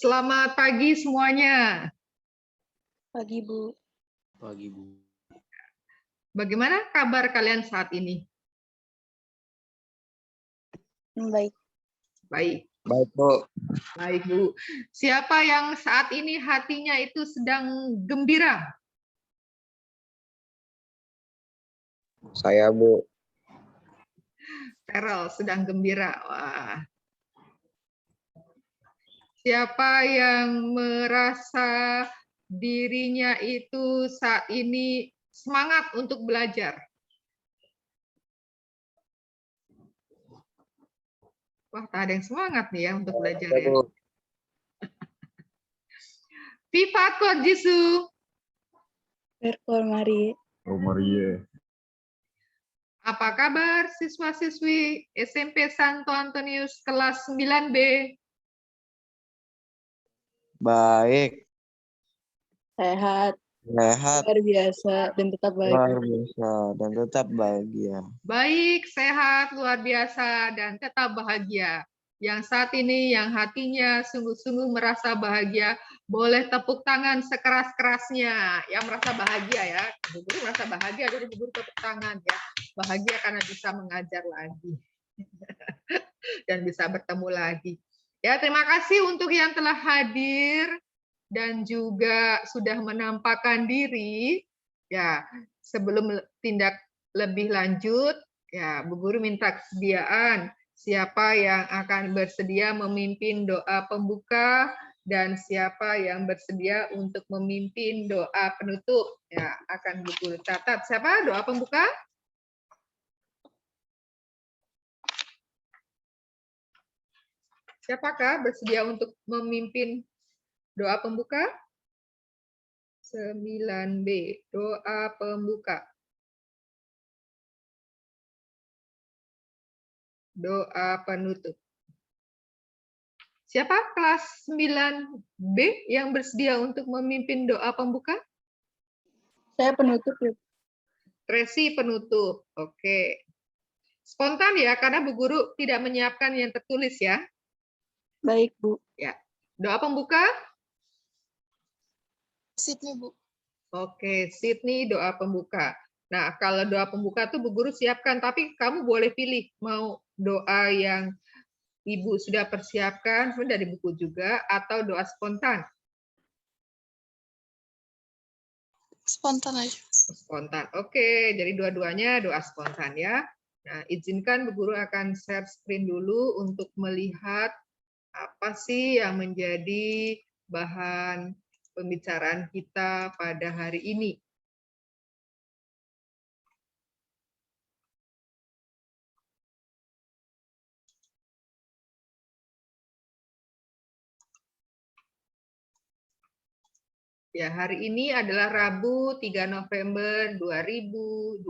Selamat pagi semuanya. Pagi, Bu. Pagi, Bu. Bagaimana kabar kalian saat ini? Baik. Baik. Baik, Bu. Baik, Bu. Siapa yang saat ini hatinya itu sedang gembira? Saya, Bu. Terel sedang gembira. Wah. Siapa yang merasa dirinya itu saat ini semangat untuk belajar? Wah, tak ada yang semangat nih ya untuk belajar ya. Bu. Vivat Kod Jisu. Perkor Mari. Oh, Maria. Apa kabar siswa-siswi SMP Santo Antonius kelas 9B? Baik. Sehat, Sehat. luar biasa, dan tetap baik. Luar biasa. Dan tetap bahagia. Baik, sehat, luar biasa, dan tetap bahagia. Yang saat ini, yang hatinya sungguh-sungguh merasa bahagia, boleh tepuk tangan sekeras-kerasnya. Yang merasa bahagia ya, Bu Guru merasa bahagia, jadi Bu Guru tepuk tangan ya. Bahagia karena bisa mengajar lagi. Dan bisa bertemu lagi. Ya, terima kasih untuk yang telah hadir dan juga sudah menampakkan diri. Ya, sebelum tindak lebih lanjut, ya Bu Guru minta kesediaan siapa yang akan bersedia memimpin doa pembuka dan siapa yang bersedia untuk memimpin doa penutup. Ya, akan Bu Guru catat. Siapa doa pembuka? Siapakah bersedia untuk memimpin doa pembuka? 9B, doa pembuka. Doa penutup. Siapa kelas 9B yang bersedia untuk memimpin doa pembuka? Saya penutup ya. Tracy penutup. Oke. Spontan ya, karena Bu Guru tidak menyiapkan yang tertulis ya. Baik, Bu. Ya. Doa pembuka? Sydney, Bu. Oke, Sydney doa pembuka. Nah, kalau doa pembuka tuh Bu Guru siapkan, tapi kamu boleh pilih mau doa yang Ibu sudah persiapkan dari buku juga atau doa spontan. Spontan aja. Spontan. Oke, jadi dua-duanya doa spontan ya. Nah, izinkan Bu Guru akan share screen dulu untuk melihat apa sih yang menjadi bahan pembicaraan kita pada hari ini. Ya, hari ini adalah Rabu 3 November 2021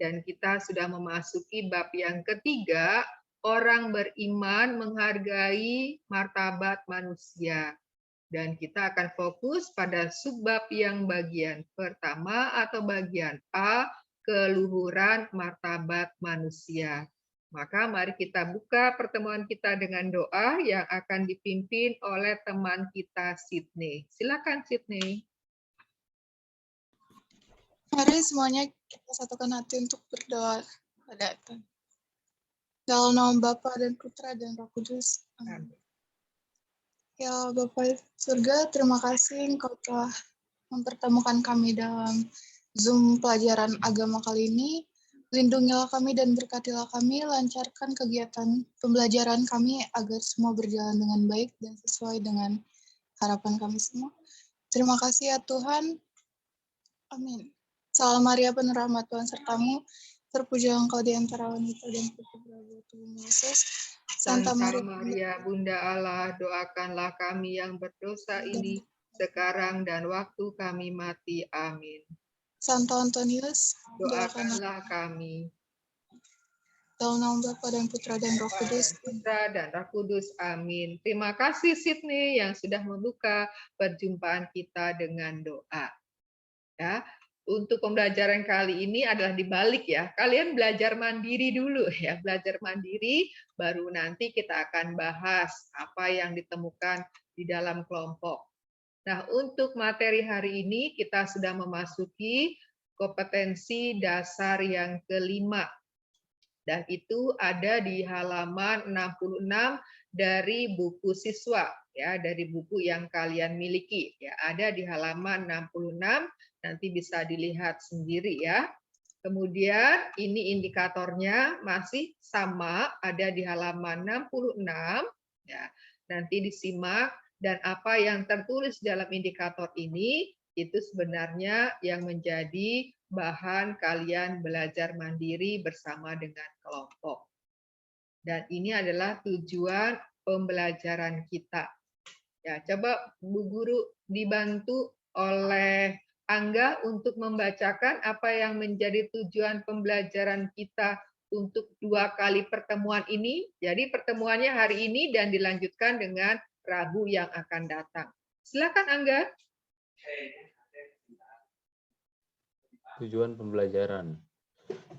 dan kita sudah memasuki bab yang ketiga, orang beriman menghargai martabat manusia. Dan kita akan fokus pada subbab yang bagian pertama atau bagian A, keluhuran martabat manusia. Maka mari kita buka pertemuan kita dengan doa yang akan dipimpin oleh teman kita Sydney. Silakan Sydney. Mari semuanya kita satukan hati untuk berdoa pada Tuhan. Dalam nama Bapa dan Putra dan Roh Kudus. Amin. Ya Bapa surga, terima kasih Engkau telah mempertemukan kami dalam Zoom pelajaran agama kali ini. Lindungilah kami dan berkatilah kami, lancarkan kegiatan pembelajaran kami agar semua berjalan dengan baik dan sesuai dengan harapan kami semua. Terima kasih ya Tuhan. Amin. Salam Maria penuh rahmat Tuhan sertamu, terpujilah Engkau di antara wanita dan terpujilah Tuhan Yesus. Santa Maria, Bunda Allah, doakanlah kami yang berdosa ini sekarang dan waktu kami mati. Amin. Santo Antonius, Doakanlah kami. dalam nama Bapa dan Putra dan Roh Kudus. Putra dan Roh Kudus. Amin. Terima kasih Sydney yang sudah membuka perjumpaan kita dengan doa. Ya, untuk pembelajaran kali ini adalah dibalik ya. Kalian belajar mandiri dulu ya, belajar mandiri, baru nanti kita akan bahas apa yang ditemukan di dalam kelompok. Nah, untuk materi hari ini kita sudah memasuki kompetensi dasar yang kelima. Dan itu ada di halaman 66 dari buku siswa ya, dari buku yang kalian miliki ya, ada di halaman 66, nanti bisa dilihat sendiri ya. Kemudian ini indikatornya masih sama, ada di halaman 66 ya. Nanti disimak, dan apa yang tertulis dalam indikator ini itu sebenarnya yang menjadi bahan kalian belajar mandiri bersama dengan kelompok. Dan ini adalah tujuan pembelajaran kita. Ya, coba Bu Guru dibantu oleh Angga untuk membacakan apa yang menjadi tujuan pembelajaran kita untuk 2 kali pertemuan ini. Jadi pertemuannya hari ini dan dilanjutkan dengan Rabu yang akan datang. Silakan Angga. Tujuan pembelajaran.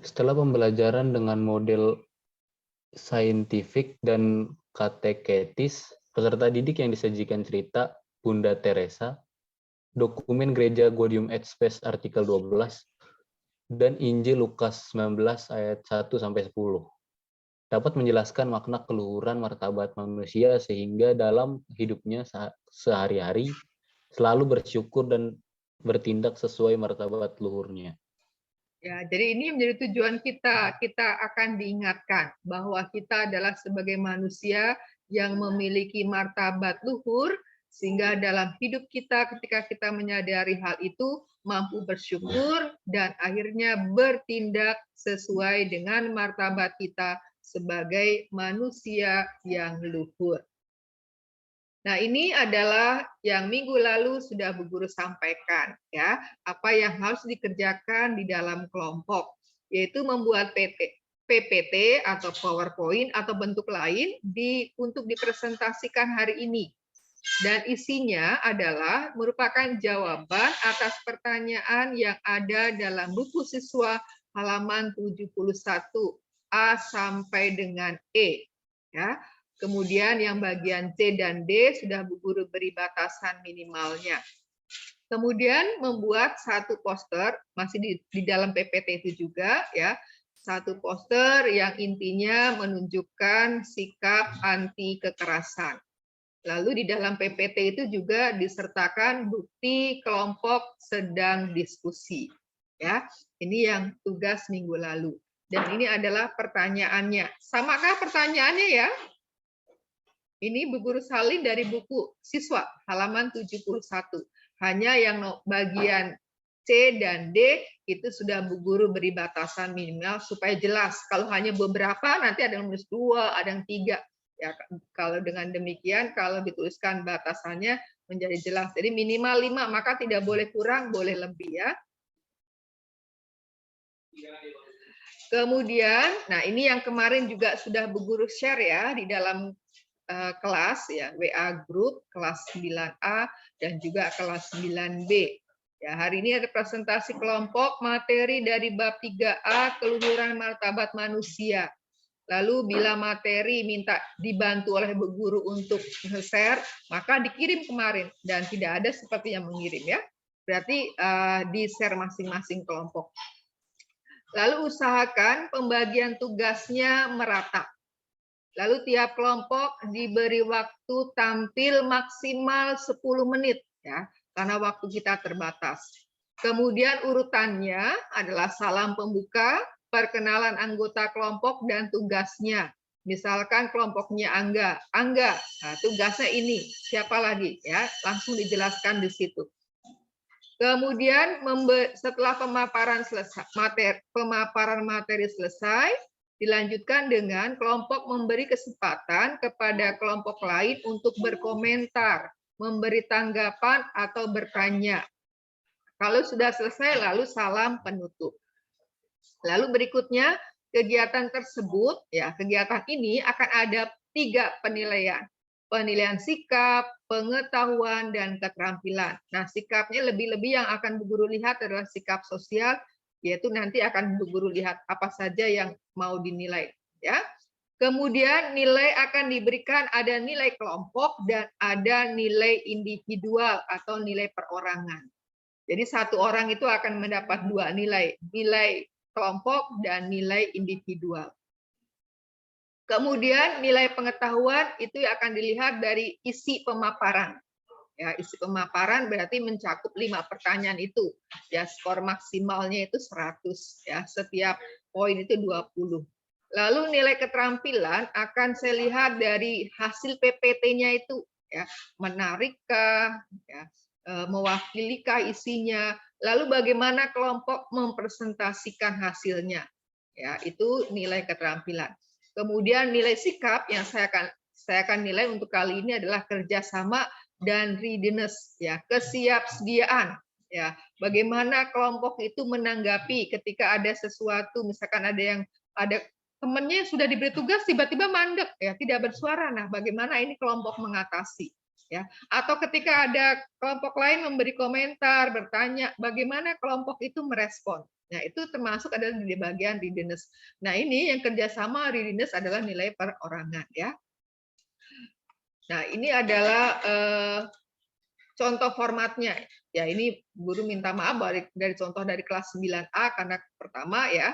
Setelah pembelajaran dengan model saintifik dan kateketis, peserta didik yang disajikan cerita Bunda Teresa, dokumen Gereja Gaudium et Spes artikel 12, dan Injil Lukas 19 ayat 1-10. Dapat menjelaskan makna keluhuran martabat manusia sehingga dalam hidupnya sehari-hari selalu bersyukur dan bertindak sesuai martabat luhurnya. Ya, jadi ini menjadi tujuan kita. Kita akan diingatkan bahwa kita adalah sebagai manusia yang memiliki martabat luhur, sehingga dalam hidup kita ketika kita menyadari hal itu, mampu bersyukur dan akhirnya bertindak sesuai dengan martabat kita sebagai manusia yang luhur. Nah, ini adalah yang minggu lalu sudah Bu Guru sampaikan ya, apa yang harus dikerjakan di dalam kelompok, yaitu membuat PPT atau PowerPoint atau bentuk lain untuk dipresentasikan hari ini. Dan isinya adalah merupakan jawaban atas pertanyaan yang ada dalam buku siswa halaman 71 A sampai dengan E ya. Kemudian yang bagian C dan D sudah Bu Guru beri batasan minimalnya. Kemudian membuat satu poster, masih di dalam PPT itu juga ya, satu poster yang intinya menunjukkan sikap anti kekerasan. Lalu di dalam PPT itu juga disertakan bukti kelompok sedang diskusi. Ya, ini yang tugas minggu lalu. Dan ini adalah pertanyaannya. Samakah pertanyaannya ya? Ini Bu Guru salin dari buku siswa halaman 71. Hanya yang bagian C dan D itu sudah Bu Guru beri batasan minimal supaya jelas. Kalau hanya beberapa nanti ada yang nulis 2, ada yang 3. Ya, kalau dengan demikian kalau dituliskan batasannya menjadi jelas. Jadi minimal 5, maka tidak boleh kurang, boleh lebih ya. Kemudian, nah ini yang kemarin juga sudah Bu Guru share ya di dalam kelas ya, WA group kelas 9A dan juga kelas 9B. Ya, hari ini ada presentasi kelompok materi dari bab 3A keluhuran martabat manusia. Lalu bila materi minta dibantu oleh Bu Guru untuk share, maka dikirim kemarin dan tidak ada seperti yang mengirim ya. Berarti di-share masing-masing kelompok. Lalu usahakan pembagian tugasnya merata. Lalu tiap kelompok diberi waktu tampil maksimal 10 menit ya, karena waktu kita terbatas. Kemudian urutannya adalah salam pembuka, perkenalan anggota kelompok dan tugasnya. Misalkan kelompoknya Angga, nah, tugasnya ini, siapa lagi ya? Langsung dijelaskan di situ. Kemudian setelah pemaparan materi selesai, dilanjutkan dengan kelompok memberi kesempatan kepada kelompok lain untuk berkomentar, memberi tanggapan atau bertanya. Kalau sudah selesai, lalu salam penutup. Lalu berikutnya, kegiatan tersebut, ya kegiatan ini akan ada 3 penilaian. penilaian sikap, pengetahuan, dan keterampilan. Nah, sikapnya lebih-lebih yang akan Bu Guru lihat adalah sikap sosial, yaitu nanti akan Bu Guru lihat apa saja yang mau dinilai. Ya. Kemudian nilai akan diberikan ada nilai kelompok dan ada nilai individual atau nilai perorangan. Jadi satu orang itu akan mendapat dua nilai, nilai kelompok dan nilai individual. Kemudian nilai pengetahuan itu akan dilihat dari isi pemaparan. Ya, isi pemaparan berarti mencakup 5 pertanyaan itu. Ya, skor maksimalnya itu 100 ya, setiap poin itu 20. Lalu nilai keterampilan akan saya lihat dari hasil PPT-nya itu ya, menarikkah, ya, mewakilikah isinya, lalu bagaimana kelompok mempresentasikan hasilnya. Ya, itu nilai keterampilan. Kemudian nilai sikap yang saya akan nilai untuk kali ini adalah kerjasama dan readiness, ya, kesiapsediaan, ya, bagaimana kelompok itu menanggapi ketika ada sesuatu, misalkan ada temannya sudah diberi tugas tiba-tiba mandek, ya, tidak bersuara. Nah, bagaimana ini kelompok mengatasi, ya? Atau ketika ada kelompok lain memberi komentar, bertanya, bagaimana kelompok itu merespon? Nah, itu termasuk adalah di bagian readiness. Nah, ini yang kerjasama readiness adalah nilai perorangan, ya. Nah, ini adalah contoh formatnya. Ya, ini guru minta maaf dari contoh dari kelas 9A karena pertama ya,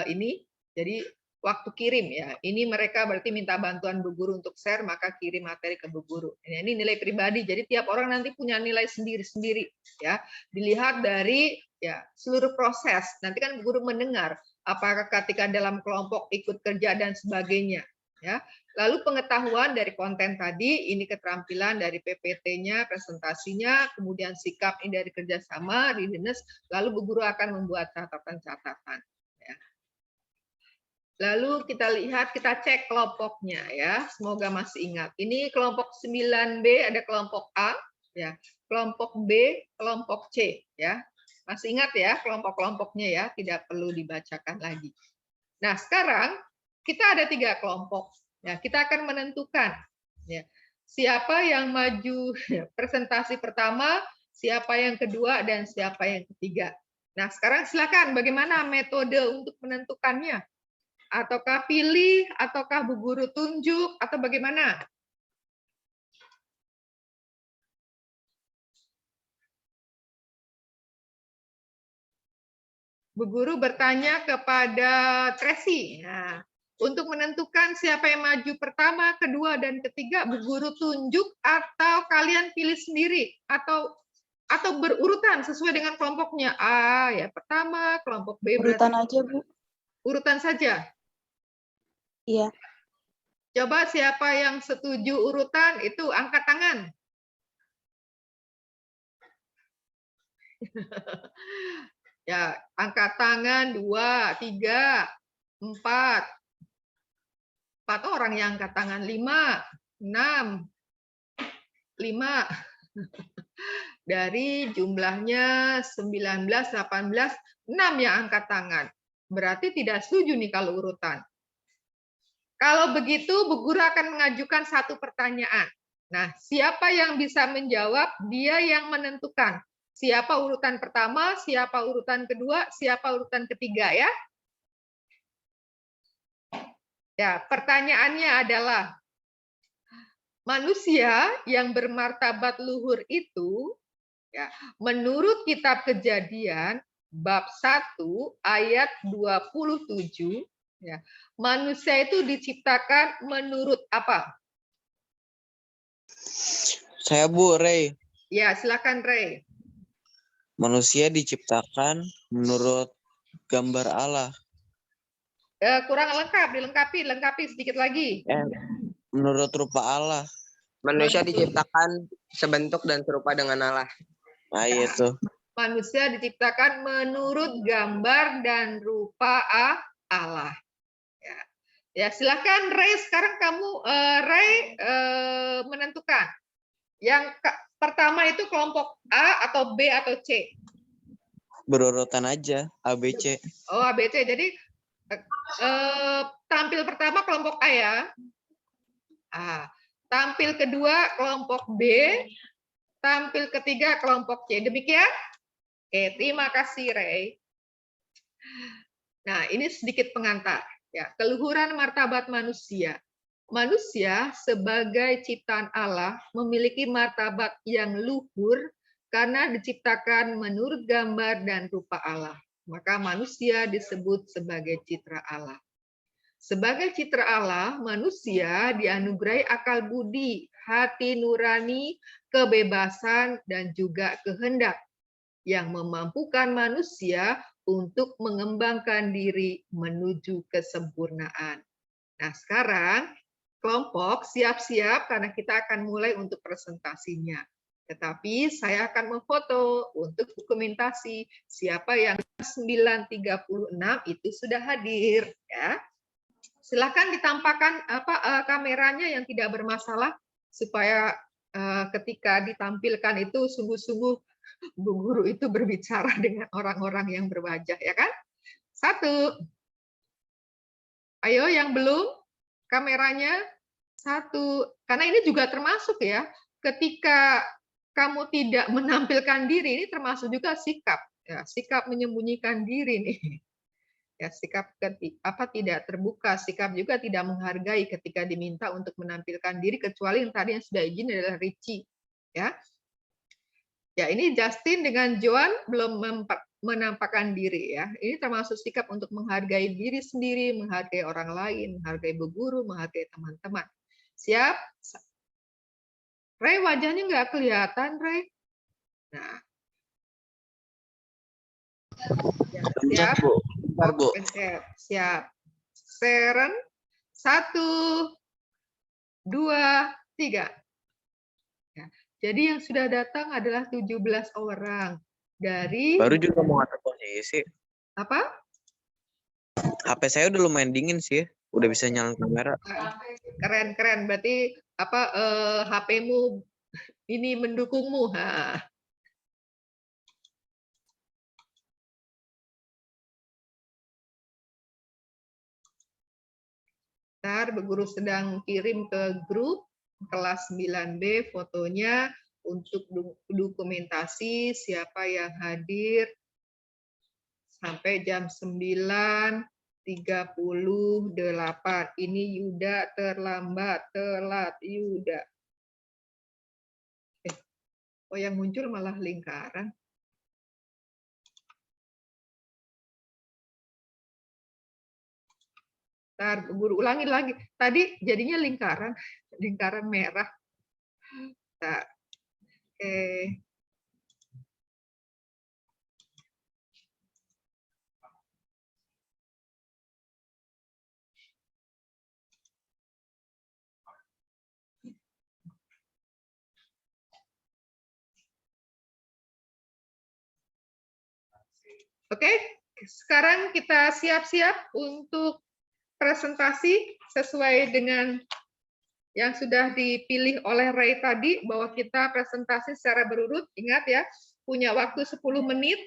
ini jadi waktu kirim ya. Ini mereka berarti minta bantuan Bu Guru untuk share, maka kirim materi ke Bu Guru. Ini nilai pribadi. Jadi tiap orang nanti punya nilai sendiri-sendiri ya. Dilihat dari ya seluruh proses. Nanti kan Bu Guru mendengar apakah ketika dalam kelompok ikut kerja dan sebagainya ya. Lalu pengetahuan dari konten tadi, ini keterampilan dari PPT-nya, presentasinya, kemudian sikap ini dari kerjasama, readiness, lalu Bu Guru akan membuat catatan-catatan. Ya. Lalu kita lihat, kita cek kelompoknya ya, semoga masih ingat. Ini kelompok 9B ada kelompok A, ya, kelompok B, kelompok C, ya. Masih ingat ya kelompok-kelompoknya ya, tidak perlu dibacakan lagi. Nah sekarang kita ada 3 kelompok. Ya, kita akan menentukan ya, siapa yang maju presentasi pertama, siapa yang kedua, dan siapa yang ketiga. Nah sekarang silakan bagaimana metode untuk menentukannya? Ataukah pilih, ataukah Bu Guru tunjuk, atau bagaimana? Bu Guru bertanya kepada Tracy. Nah, untuk menentukan siapa yang maju pertama, kedua, dan ketiga, Bu Guru tunjuk atau kalian pilih sendiri atau berurutan sesuai dengan kelompoknya. A ya pertama, kelompok B Urutan aja, Bu. Urutan saja. Iya. Coba siapa yang setuju urutan itu angkat tangan. Ya, angkat tangan 2, 3, 4. 4 orang yang angkat tangan, 5, 6, 5. Dari jumlahnya 19, 18, 6 yang angkat tangan. Berarti tidak setuju nih kalau urutan. Kalau begitu, Bu Guru akan mengajukan 1 pertanyaan. Nah, siapa yang bisa menjawab, dia yang menentukan. Siapa urutan pertama, siapa urutan kedua, siapa urutan ketiga ya. Ya, pertanyaannya adalah, manusia yang bermartabat luhur itu, ya, menurut Kitab Kejadian, bab 1, ayat 27, ya, manusia itu diciptakan menurut apa? Saya Bu, Ray. Ya, silakan Ray. Manusia diciptakan menurut gambar Allah. Kurang lengkap, lengkapi sedikit lagi. Menurut rupa Allah. Manusia diciptakan sebentuk dan serupa dengan Allah. Nah, itu. Manusia diciptakan menurut gambar dan rupa Allah. Ya, silakan Ray. Sekarang kamu Ray menentukan. Yang pertama itu kelompok A atau B atau C? Berurutan aja, ABC. Oh, ABC. Jadi tampil pertama kelompok A ya. tampil kedua kelompok B, tampil ketiga kelompok C. Demikian? Oke, terima kasih Ray. Nah, ini sedikit pengantar. Ya, keluhuran martabat manusia. Manusia sebagai ciptaan Allah memiliki martabat yang luhur karena diciptakan menurut gambar dan rupa Allah. Maka manusia disebut sebagai citra Allah. Sebagai citra Allah, manusia dianugerahi akal budi, hati nurani, kebebasan, dan juga kehendak yang memampukan manusia untuk mengembangkan diri menuju kesempurnaan. Nah, sekarang kelompok siap-siap karena kita akan mulai untuk presentasinya. Tetapi saya akan memfoto untuk dokumentasi siapa yang 9.36 itu sudah hadir, ya. Silakan ditampakkan kameranya yang tidak bermasalah supaya ketika ditampilkan itu sungguh-sungguh Bu Guru itu berbicara dengan orang-orang yang berwajah, ya kan? 1. Ayo yang belum kameranya 1. Karena ini juga termasuk ya, ketika kamu tidak menampilkan diri, ini termasuk juga sikap, ya, sikap menyembunyikan diri nih. Ya, sikap tidak terbuka, sikap juga tidak menghargai ketika diminta untuk menampilkan diri, kecuali yang tadi yang sudah izin adalah Richie, ya. Ya, ini Justin dengan Joan belum menampakkan diri, ya. Ini termasuk sikap untuk menghargai diri sendiri, menghargai orang lain, menghargai bu guru, menghargai teman-teman. Siap? Ray, wajahnya nggak kelihatan, Ray. Nah. Ya, siap? Bu. Bentar, Bu. Siap. Seren. 1, 2, 3. Ya. Jadi yang sudah datang adalah 17 orang. Dari Baru juga mau ngatur posisi. apa? HP saya udah lumayan dingin sih. Udah bisa nyalain kamera. Keren. Berarti HP-mu ini mendukungmu. Ha. Bu Guru sedang kirim ke grup kelas 9B fotonya untuk dokumentasi siapa yang hadir sampai jam 9.38. Ini Yuda telat Yuda. Oh, yang muncul malah lingkaran. Ntar Guru ulangi lagi. Tadi jadinya lingkaran merah. Nah, oke. Oke, sekarang kita siap-siap untuk presentasi sesuai dengan yang sudah dipilih oleh Ray tadi, bahwa kita presentasi secara berurut. Ingat ya, punya waktu 10 menit.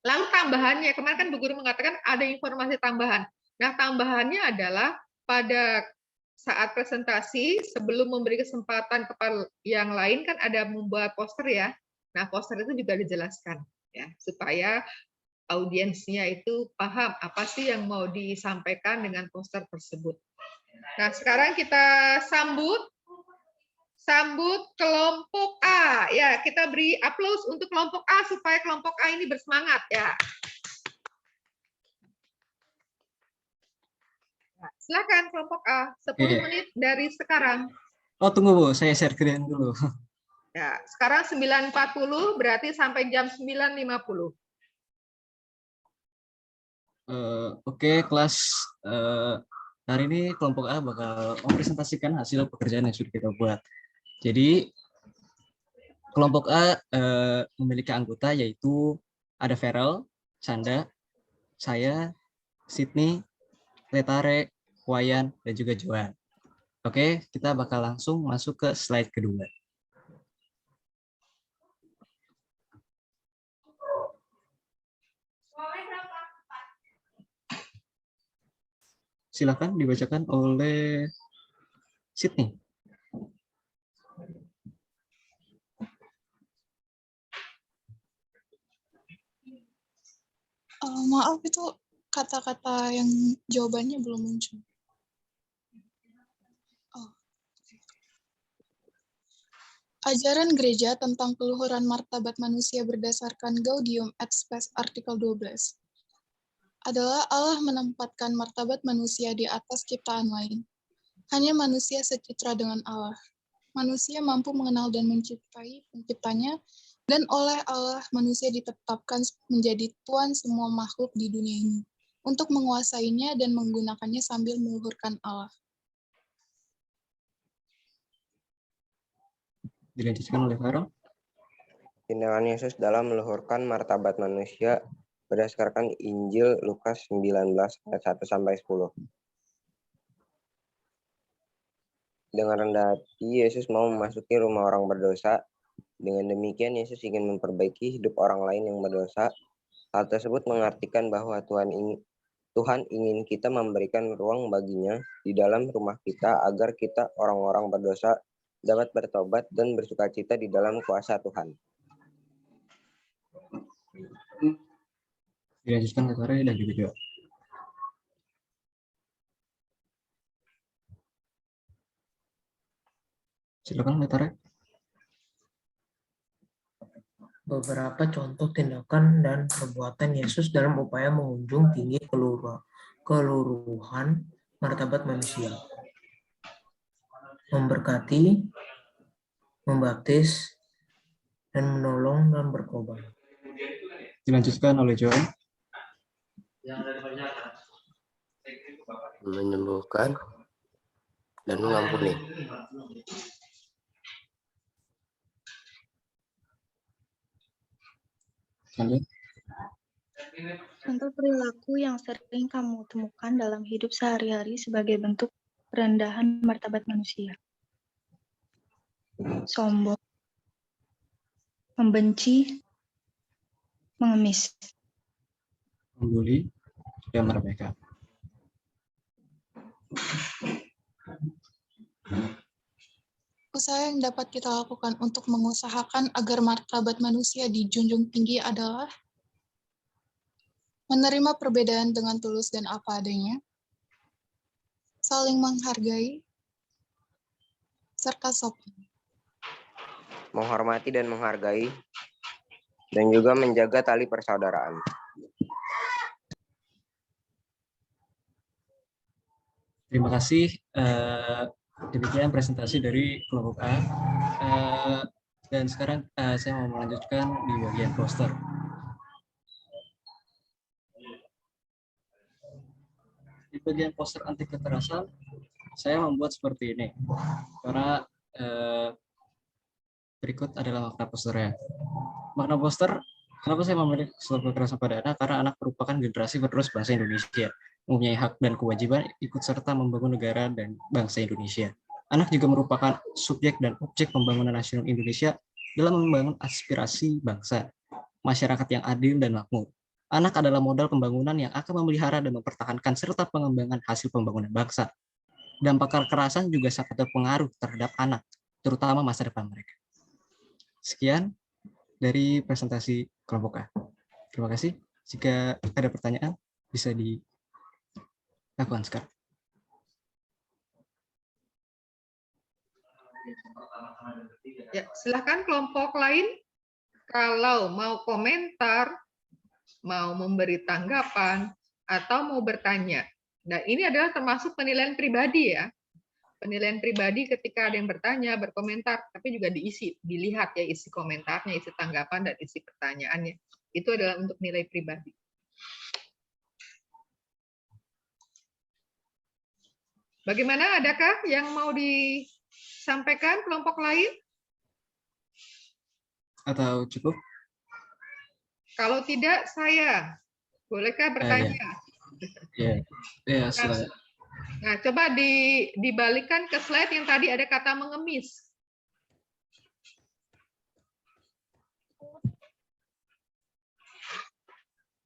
Lalu tambahannya, kemarin kan Bu Guru mengatakan ada informasi tambahan. Nah, tambahannya adalah pada saat presentasi, sebelum memberi kesempatan kepada yang lain, kan ada membuat poster ya. Nah, poster itu juga dijelaskan, ya, supaya audiensnya itu paham apa sih yang mau disampaikan dengan poster tersebut. Nah, sekarang kita sambut kelompok A. Ya, kita beri aplaus untuk kelompok A supaya kelompok A ini bersemangat ya. Nah, silakan kelompok A, 10 menit dari sekarang. Oh, tunggu Bu, saya share screen dulu. Ya, sekarang 9.40 berarti sampai jam 9.50. Oke, kelas hari ini kelompok A bakal mempresentasikan hasil pekerjaan yang sudah kita buat. Jadi kelompok A memiliki anggota yaitu ada Feral, Sanda, saya, Sydney, Letare, Wayan, dan juga Joan. Oke, kita bakal langsung masuk ke slide kedua. Silakan dibacakan oleh Sydney. Maaf, itu kata-kata yang jawabannya belum muncul. Oh. Ajaran gereja tentang peluhuran martabat manusia berdasarkan Gaudium et Spes artikel 12 adalah Allah menempatkan martabat manusia di atas ciptaan lain. Hanya manusia secitra dengan Allah. Manusia mampu mengenal dan mencintai penciptanya, dan oleh Allah manusia ditetapkan menjadi tuan semua makhluk di dunia ini, untuk menguasainya dan menggunakannya sambil meluhurkan Allah. Dilanjutkan oleh Farel. Tindakan Yesus dalam meluhurkan martabat manusia berdasarkan Injil Lukas 19 ayat 1-10. Dengan rendah hati, Yesus mau memasuki rumah orang berdosa. Dengan demikian, Yesus ingin memperbaiki hidup orang lain yang berdosa. Hal tersebut mengartikan bahwa Tuhan ingin kita memberikan ruang baginya di dalam rumah kita agar kita orang-orang berdosa dapat bertobat dan bersukacita di dalam kuasa Tuhan. Dilanjutkan oleh Farel dan juga Jo. Silakan oleh Farel. Beberapa contoh tindakan dan perbuatan Yesus dalam upaya mengunjung tinggi keluruhan martabat manusia. Memberkati, membaptis, dan menolong dan berkorban. Dilanjutkan oleh Joel. Menyembuhkan dan mengampuni. Lanjut. Contoh perilaku yang sering kamu temukan dalam hidup sehari-hari sebagai bentuk perendahan martabat manusia. Sombong, membenci, mengemis. Membuli dan meremehkan. Usaha yang dapat kita lakukan untuk mengusahakan agar martabat manusia dijunjung tinggi adalah menerima perbedaan dengan tulus dan apa adanya, saling menghargai, serta sopan. Menghormati dan menghargai, dan juga menjaga tali persaudaraan. Terima kasih. Demikian presentasi dari kelompok A. Dan sekarang saya mau melanjutkan di bagian poster. Di bagian poster anti kekerasan, saya membuat seperti ini. Karena berikut adalah makna posternya. Makna poster, kenapa saya memilih stop kekerasan pada anak? Karena anak merupakan generasi penerus bangsa Indonesia, mempunyai hak dan kewajiban ikut serta membangun negara dan bangsa Indonesia. Anak juga merupakan subjek dan objek pembangunan nasional Indonesia dalam membangun aspirasi bangsa, masyarakat yang adil dan makmur. Anak adalah modal pembangunan yang akan memelihara dan mempertahankan serta pengembangan hasil pembangunan bangsa. Dampak kekerasan juga sangat berpengaruh terhadap anak, terutama masa depan mereka. Sekian dari presentasi kelompok A. Terima kasih. Jika ada pertanyaan, bisa dilakukan sekarang. Ya, silakan kelompok lain kalau mau komentar, mau memberi tanggapan, atau mau bertanya. Nah, ini adalah termasuk penilaian pribadi ya. Penilaian pribadi ketika ada yang bertanya, berkomentar, tapi juga dilihat ya isi komentarnya, isi tanggapan, dan isi pertanyaannya. Itu adalah untuk nilai pribadi. Bagaimana, adakah yang mau disampaikan kelompok lain? Atau cukup? Kalau tidak, saya. Bolehkah bertanya? Ya, silakan. Nah, coba dibalikan ke slide yang tadi ada kata mengemis.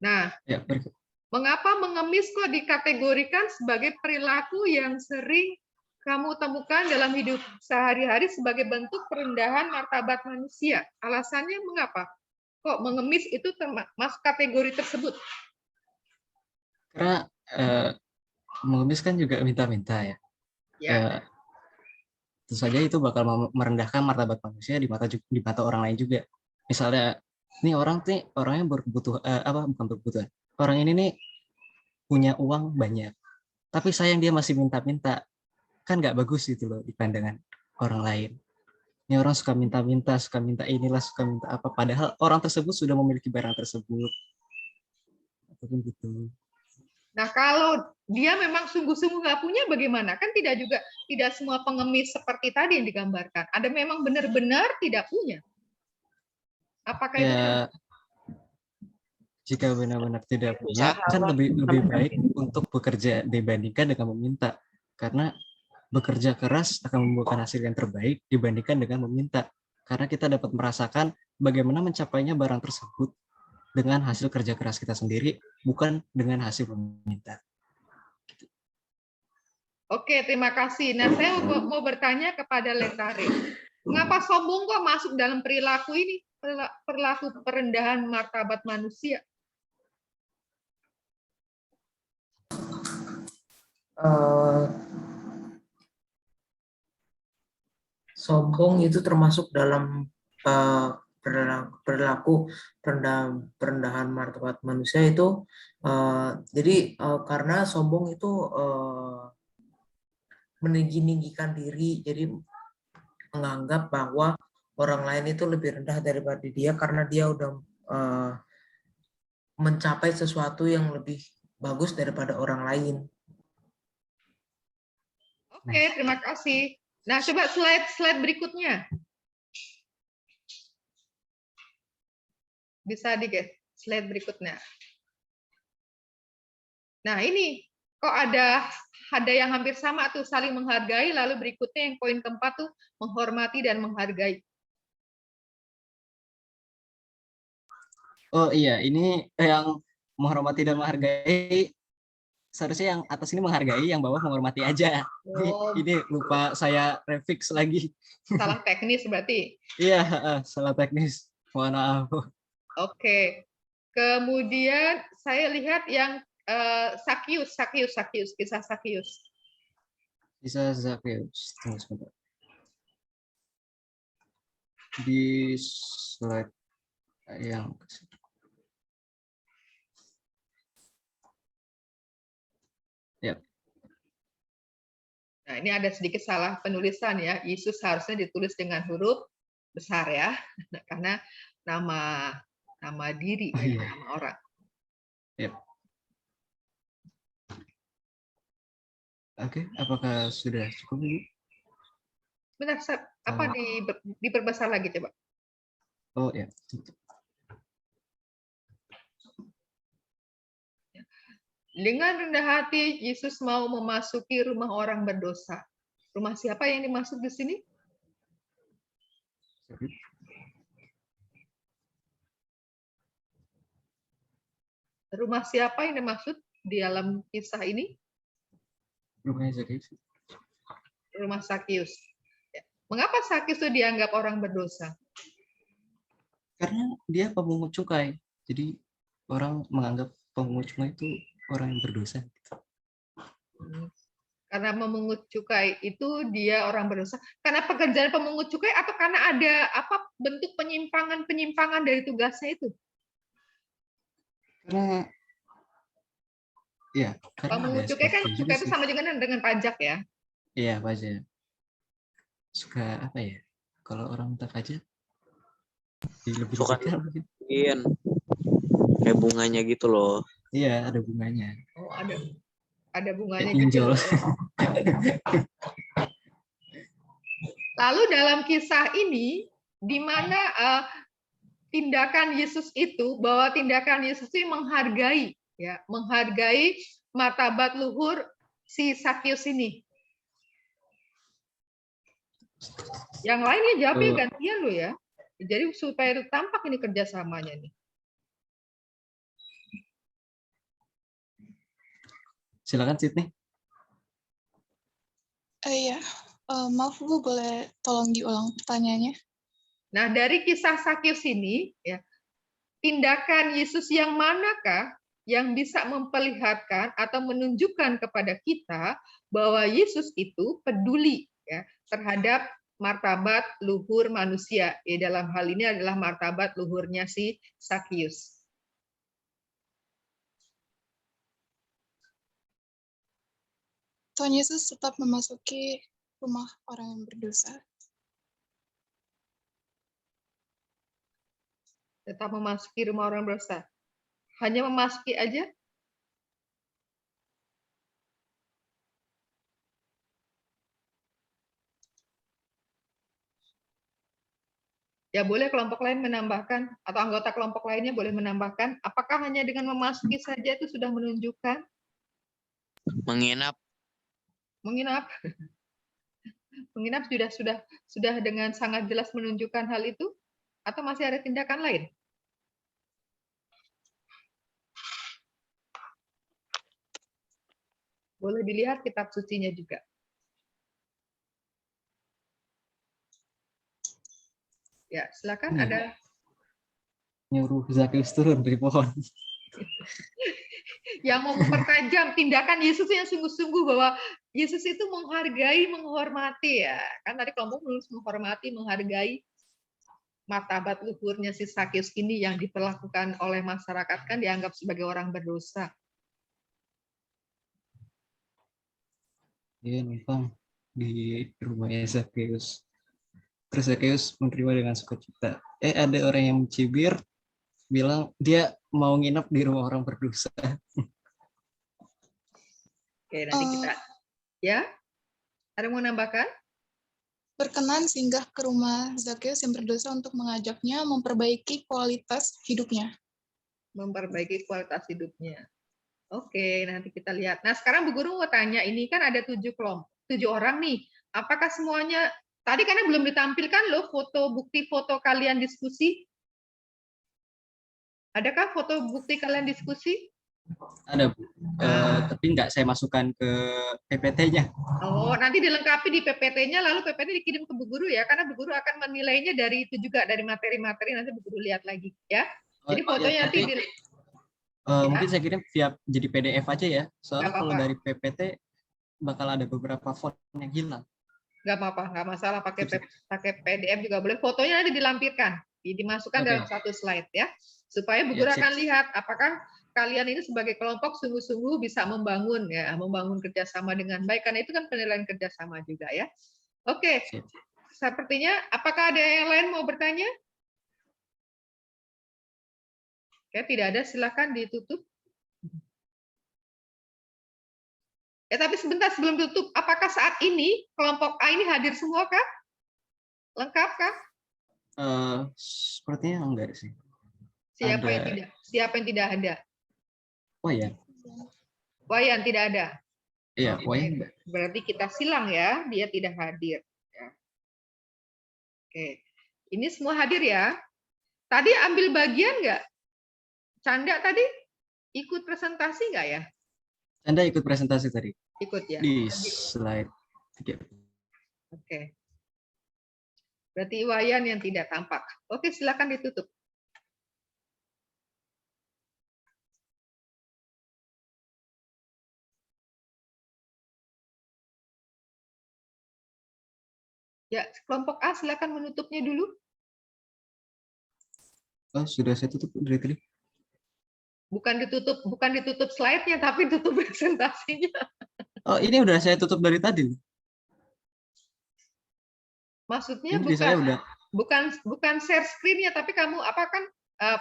Nah, Ya, berikut. mengapa mengemis kok dikategorikan sebagai perilaku yang sering kamu temukan dalam hidup sehari-hari sebagai bentuk perendahan martabat manusia? Alasannya mengapa? Kok mengemis itu masuk kategori tersebut? Karena mengemis kan juga minta-minta ya. Ya. Tentu saja itu bakal merendahkan martabat manusia di mata orang lain juga. Misalnya, nih orangnya berkebutuhan bukan berkebutuhan. Orang ini nih punya uang banyak, tapi sayang dia masih minta-minta. Kan nggak bagus gitu loh di pandangan orang lain. Ini orang suka minta-minta, suka minta inilah, suka minta apa. Padahal orang tersebut sudah memiliki barang tersebut. Ataupun gitu. Nah, kalau dia memang sungguh-sungguh nggak punya, bagaimana? Kan tidak semua pengemis seperti tadi yang digambarkan. Ada memang benar-benar tidak punya. Apakah itu? Ya, jika benar-benar tidak punya, kan lebih baik untuk bekerja dibandingkan dengan meminta. Karena bekerja keras akan membuahkan hasil yang terbaik dibandingkan dengan meminta. Karena kita dapat merasakan bagaimana mencapainya barang tersebut dengan hasil kerja keras kita sendiri, bukan dengan hasil meminta. Oke, terima kasih. Nah, saya mau bertanya kepada Lestari. Mengapa sombong kok masuk dalam perilaku ini? Perilaku perendahan martabat manusia. Sombong itu termasuk dalam perilaku perendahan martabat manusia itu. Jadi karena sombong itu meninggi-ninggikan diri, jadi menganggap bahwa orang lain itu lebih rendah daripada dia karena dia udah mencapai sesuatu yang lebih bagus daripada orang lain. Oke, terima kasih. Nah, coba slide berikutnya. Bisa slide berikutnya. Nah, ini kok ada yang hampir sama tuh, saling menghargai, lalu berikutnya yang poin keempat tuh menghormati dan menghargai. Oh iya, ini yang menghormati dan menghargai, seharusnya yang atas ini menghargai, yang bawah menghormati aja. Oh. Ini lupa saya refix lagi. Salah teknis berarti? Iya, salah teknis. Mohon maaf. Oke. Kemudian saya lihat yang Sakyus, kisah Sakyus. Kisah Sakyus. Tunggu sebentar. Di slide yang ya. Nah, ini ada sedikit salah penulisan ya. Yesus harusnya ditulis dengan huruf besar ya, karena nama diri, nama orang. Yep. Oke, apakah sudah cukup, Ibu? Benar, apa diperbesar lagi coba? Oh ya. Dengan rendah hati, Yesus mau memasuki rumah orang berdosa. Rumah siapa yang dimaksud di sini? Rumah siapa yang dimaksud di dalam kisah ini? Rumah Sakyus. Rumah Sakyus. Mengapa Sakyus itu dianggap orang berdosa? Karena dia pemungut cukai. Jadi orang menganggap pemungut cukai itu orang yang berdosa. Karena memungut cukai itu dia orang berdosa. Karena pekerjaan pemungut cukai atau karena ada bentuk penyimpangan dari tugasnya itu? Karena ya, pemungut cukai kan cukai itu sama dengan pajak ya? Iya, pajak. Suka apa ya? Kalau orang minta pajak lebih suka mungkin kayak bunganya gitu loh. Iya, ada bunganya. Oh, ada bunganya gitu. Lalu dalam kisah ini di mana tindakan Yesus itu, bahwa tindakan Yesus itu menghargai martabat luhur si Sakyus ini. Yang lainnya jawabnya gantian lo ya. Jadi supaya tampak ini kerjasamanya nih. Silakan Sydney. Iya, maaf Bu, boleh tolong diulang pertanyaannya? Nah, dari kisah Sakyus ini, ya, tindakan Yesus yang manakah yang bisa memperlihatkan atau menunjukkan kepada kita bahwa Yesus itu peduli ya terhadap martabat luhur manusia. Dalam hal ini adalah martabat luhurnya si Sakius. Tuhan Yesus tetap memasuki rumah orang yang berdosa. Tetap memasuki rumah orang berdosa. Hanya memasuki aja? Ya boleh kelompok lain menambahkan, atau anggota kelompok lainnya boleh menambahkan. Apakah hanya dengan memasuki saja itu sudah menunjukkan? Menginap. Menginap. Menginap sudah dengan sangat jelas menunjukkan hal itu? Atau masih ada tindakan lain? Boleh dilihat kitab sucinya juga. Ya, silakan ada. Nyuruh Zakius turun dari pohon. Yang mau mempertajam tindakan Yesus yang sungguh-sungguh bahwa Yesus itu menghargai, menghormati ya. Kan tadi kelompok menulis menghormati, menghargai martabat luhurnya si Sakius ini yang diperlakukan oleh masyarakat kan dianggap sebagai orang berdosa. Dia numpang di rumahnya Zakius. Terus Zakius menerima dengan sukacita. Ada orang yang mencibir, bilang dia mau nginep di rumah orang berdosa. Oke, nanti kita ya. Ada yang mau nambahkan? Berkenan singgah ke rumah Zakius yang berdosa untuk mengajaknya memperbaiki kualitas hidupnya. Memperbaiki kualitas hidupnya. Oke, nanti kita lihat. Nah, sekarang Bu Guru mau tanya, ini kan ada 7 orang nih. Apakah semuanya, tadi karena belum ditampilkan loh bukti foto kalian diskusi. Adakah foto bukti kalian diskusi? Ada, Bu. Tapi nggak saya masukkan ke PPT-nya. Oh, nanti dilengkapi di PPT-nya, lalu PPT dikirim ke Bu Guru ya, karena Bu Guru akan menilainya dari itu juga, dari materi-materi, nanti Bu Guru lihat lagi ya. Jadi fotonya nanti mungkin saya kirim via jadi PDF aja ya. Soalnya kalau apa-apa. dari PPT bakal ada beberapa font yang hilang. Nggak apa-apa, nggak masalah pakai PDF juga boleh. Fotonya nanti dilampirkan, dimasukkan dalam satu slide ya, supaya Bu Guru akan lihat apakah kalian ini sebagai kelompok sungguh-sungguh bisa membangun kerjasama dengan baik, karena itu kan penilaian kerjasama juga ya. Oke, sepertinya apakah ada yang lain mau bertanya? Oke, tidak ada, silakan ditutup. Tapi sebentar sebelum tutup, apakah saat ini kelompok A ini hadir semua kah? Lengkap kah? Sepertinya enggak sih. Siapa yang tidak ada? Wayan. Wayan tidak ada. Iya, Wayan enggak. Berarti kita silang ya, dia tidak hadir. Oke, ini semua hadir ya. Tadi ambil bagian nggak? Canda tadi ikut presentasi nggak ya? Canda ikut presentasi tadi. Ikut ya. Di slide 3. Oke. Berarti Wayan yang tidak tampak. Oke, silakan ditutup. Ya, kelompok A silakan menutupnya dulu. Oh, sudah saya tutup dari tadi. Bukan ditutup slide-nya, tapi tutup presentasinya. Oh, ini udah saya tutup dari tadi. Maksudnya ini bukan share screen-nya, tapi kamu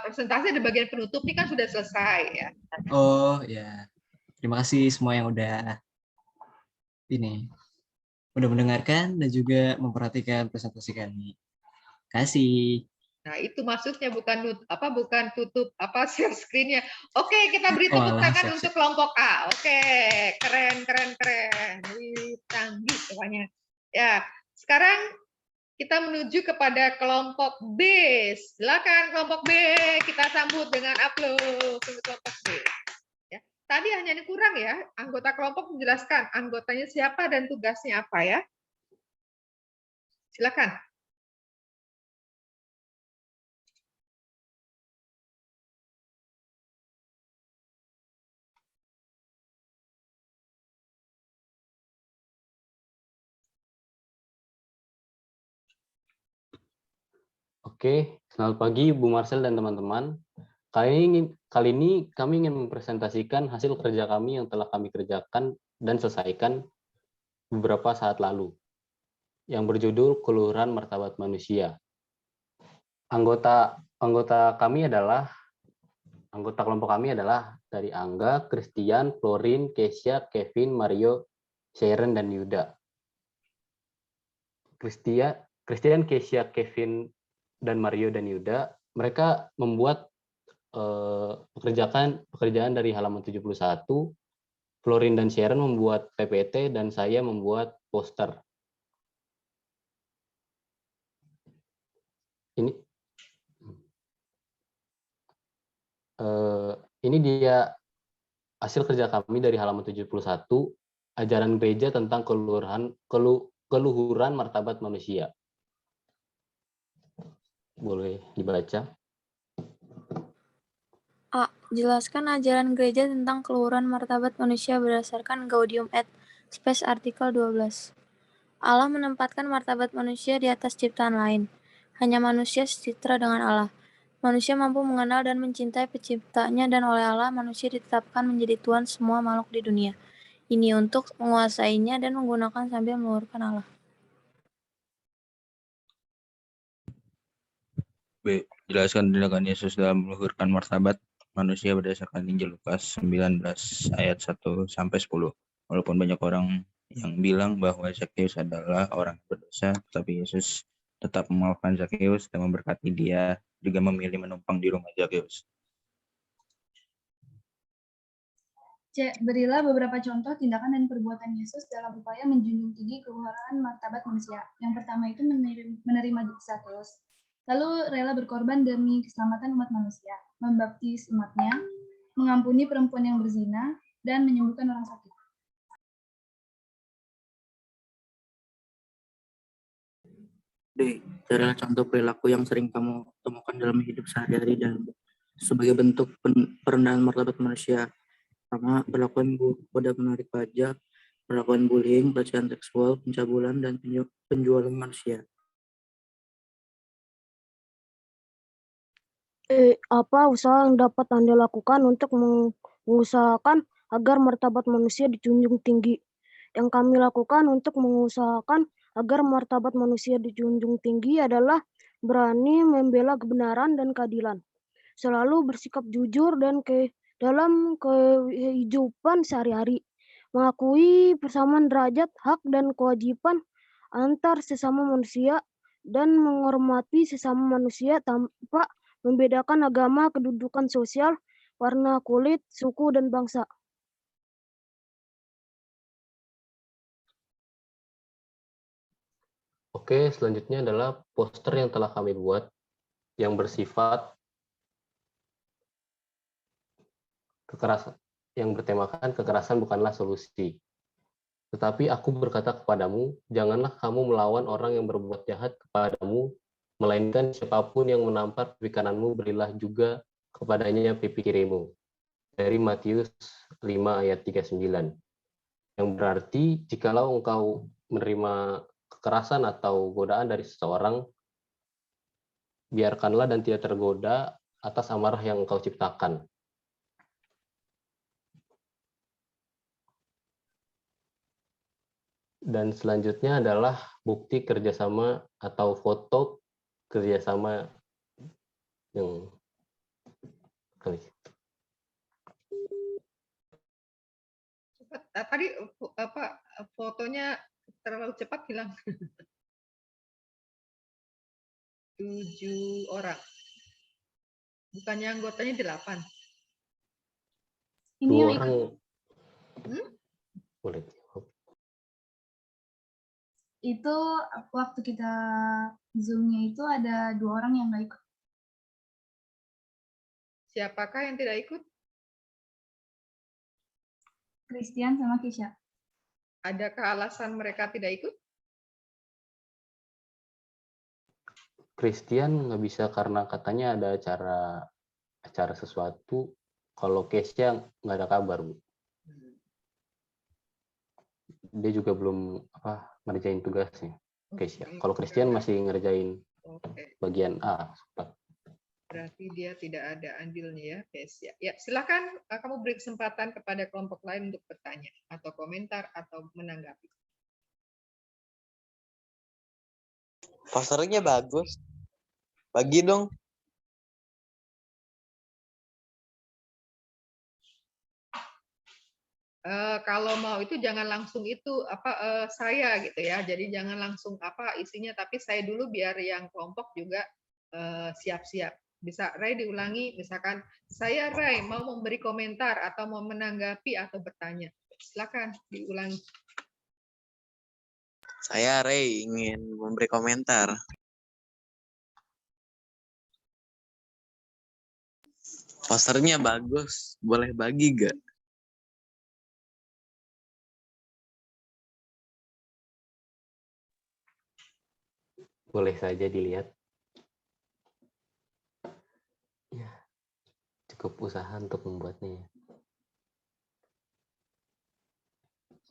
presentasi ada bagian penutup ini kan sudah selesai ya. Oh ya, terima kasih semua yang udah mendengarkan dan juga memperhatikan presentasi kami. Kasih. Nah, itu maksudnya bukan tutup share screen-nya. Oke, kita beri tepuk tangan untuk kelompok A. Oke, keren. Canggih pokoknya. Ya, sekarang kita menuju kepada kelompok B. Silakan kelompok B, kita sambut dengan aplaus untuk kelompok B. Ya, tadi hanya ini kurang ya, anggota kelompok menjelaskan anggotanya siapa dan tugasnya apa ya. Silakan. Oke, selamat pagi Bu Marcel dan teman-teman. Kali ini kami ingin mempresentasikan hasil kerja kami yang telah kami kerjakan dan selesaikan beberapa saat lalu, yang berjudul Keluhuran Martabat Manusia. Anggota kelompok kami adalah dari Angga, Christian, Florin, Kesia, Kevin, Mario, Sharon, dan Yuda. Christian, Kesia, Kevin, dan Mario dan Yuda, mereka membuat pekerjaan dari halaman 71. Florin dan Sharon membuat PPT dan saya membuat poster. Ini dia hasil kerja kami dari halaman 71, ajaran gereja tentang keluhuran martabat manusia. Boleh dibaca. A. Jelaskan ajaran gereja tentang keluhuran martabat manusia berdasarkan Gaudium et Spes artikel 12. Allah menempatkan martabat manusia di atas ciptaan lain. Hanya manusia sejahtera dengan Allah. Manusia mampu mengenal dan mencintai penciptanya, dan oleh Allah manusia ditetapkan menjadi Tuhan semua makhluk di dunia ini untuk menguasainya dan menggunakan sambil meluhurkan Allah. B. Jelaskan tindakan Yesus dalam meluhurkan martabat manusia berdasarkan Injil Lukas 19 ayat 1-10. Walaupun banyak orang yang bilang bahwa Zakheus adalah orang berdosa, tetapi Yesus tetap memaafkan Zakheus dan memberkati dia, juga memilih menumpang di rumah Zakheus. C. Berilah beberapa contoh tindakan dan perbuatan Yesus dalam upaya menjunjung tinggi keluhuran martabat manusia. Yang pertama itu menerima Zakheus, lalu rela berkorban demi keselamatan umat manusia, membaptis umatnya, mengampuni perempuan yang berzina, dan menyembuhkan orang sakit. D. Carilah contoh perilaku yang sering kamu temukan dalam hidup sehari-hari dan sebagai bentuk perendahan martabat manusia. Pertama, perlakuan buruk pada menarik pajak, perlakuan bullying, pelecehan seksual, pencabulan, dan penjualan manusia. Apa usaha yang dapat Anda lakukan untuk mengusahakan agar martabat manusia dijunjung tinggi? Yang kami lakukan untuk mengusahakan agar martabat manusia dijunjung tinggi adalah berani membela kebenaran dan keadilan, selalu bersikap jujur dan dalam kehidupan sehari-hari, mengakui persamaan derajat, hak, dan kewajiban antar sesama manusia, dan menghormati sesama manusia tanpa membedakan agama, kedudukan sosial, warna kulit, suku, dan bangsa. Oke, selanjutnya adalah poster yang telah kami buat yang bersifat kekerasan, yang bertemakan kekerasan bukanlah solusi. Tetapi aku berkata kepadamu, janganlah kamu melawan orang yang berbuat jahat kepadamu, melainkan siapapun yang menampar pipi kananmu, berilah juga kepadanya pipi kirimu. Dari Matius 5 ayat 39. Yang berarti, jikalau engkau menerima kekerasan atau godaan dari seseorang, biarkanlah dan tidak tergoda atas amarah yang engkau ciptakan. Dan selanjutnya adalah bukti kerjasama atau foto kerjasama yang tadi apa fotonya terlalu cepat hilang. 7 orang. Bukannya anggotanya 8. Ini yang ikut. Boleh. Itu waktu kita Zoom-nya itu ada 2 orang yang nggak ikut. Siapakah yang tidak ikut? Christian sama Kesia. Adakah alasan mereka tidak ikut? Christian nggak bisa karena katanya ada acara sesuatu. Kalau Kesia nggak ada kabar, Bu. Dia juga belum ngerjain tugasnya. Kesia. Kalau Christian masih ngerjain Oke. Bagian A. Berarti dia tidak ada andilnya ya, guys. Ya, silakan kamu beri kesempatan kepada kelompok lain untuk bertanya atau komentar atau menanggapi. Posternya bagus. Bagi dong. Kalau mau itu jangan langsung itu saya gitu ya. Jadi jangan langsung apa isinya, tapi saya dulu biar yang kelompok juga siap-siap. Bisa Ray diulangi, misalkan saya Ray mau memberi komentar atau mau menanggapi atau bertanya. Silakan diulangi. Saya Ray ingin memberi komentar. Posternya bagus, boleh bagi gak? Boleh saja dilihat. Ya, cukup usaha untuk membuatnya.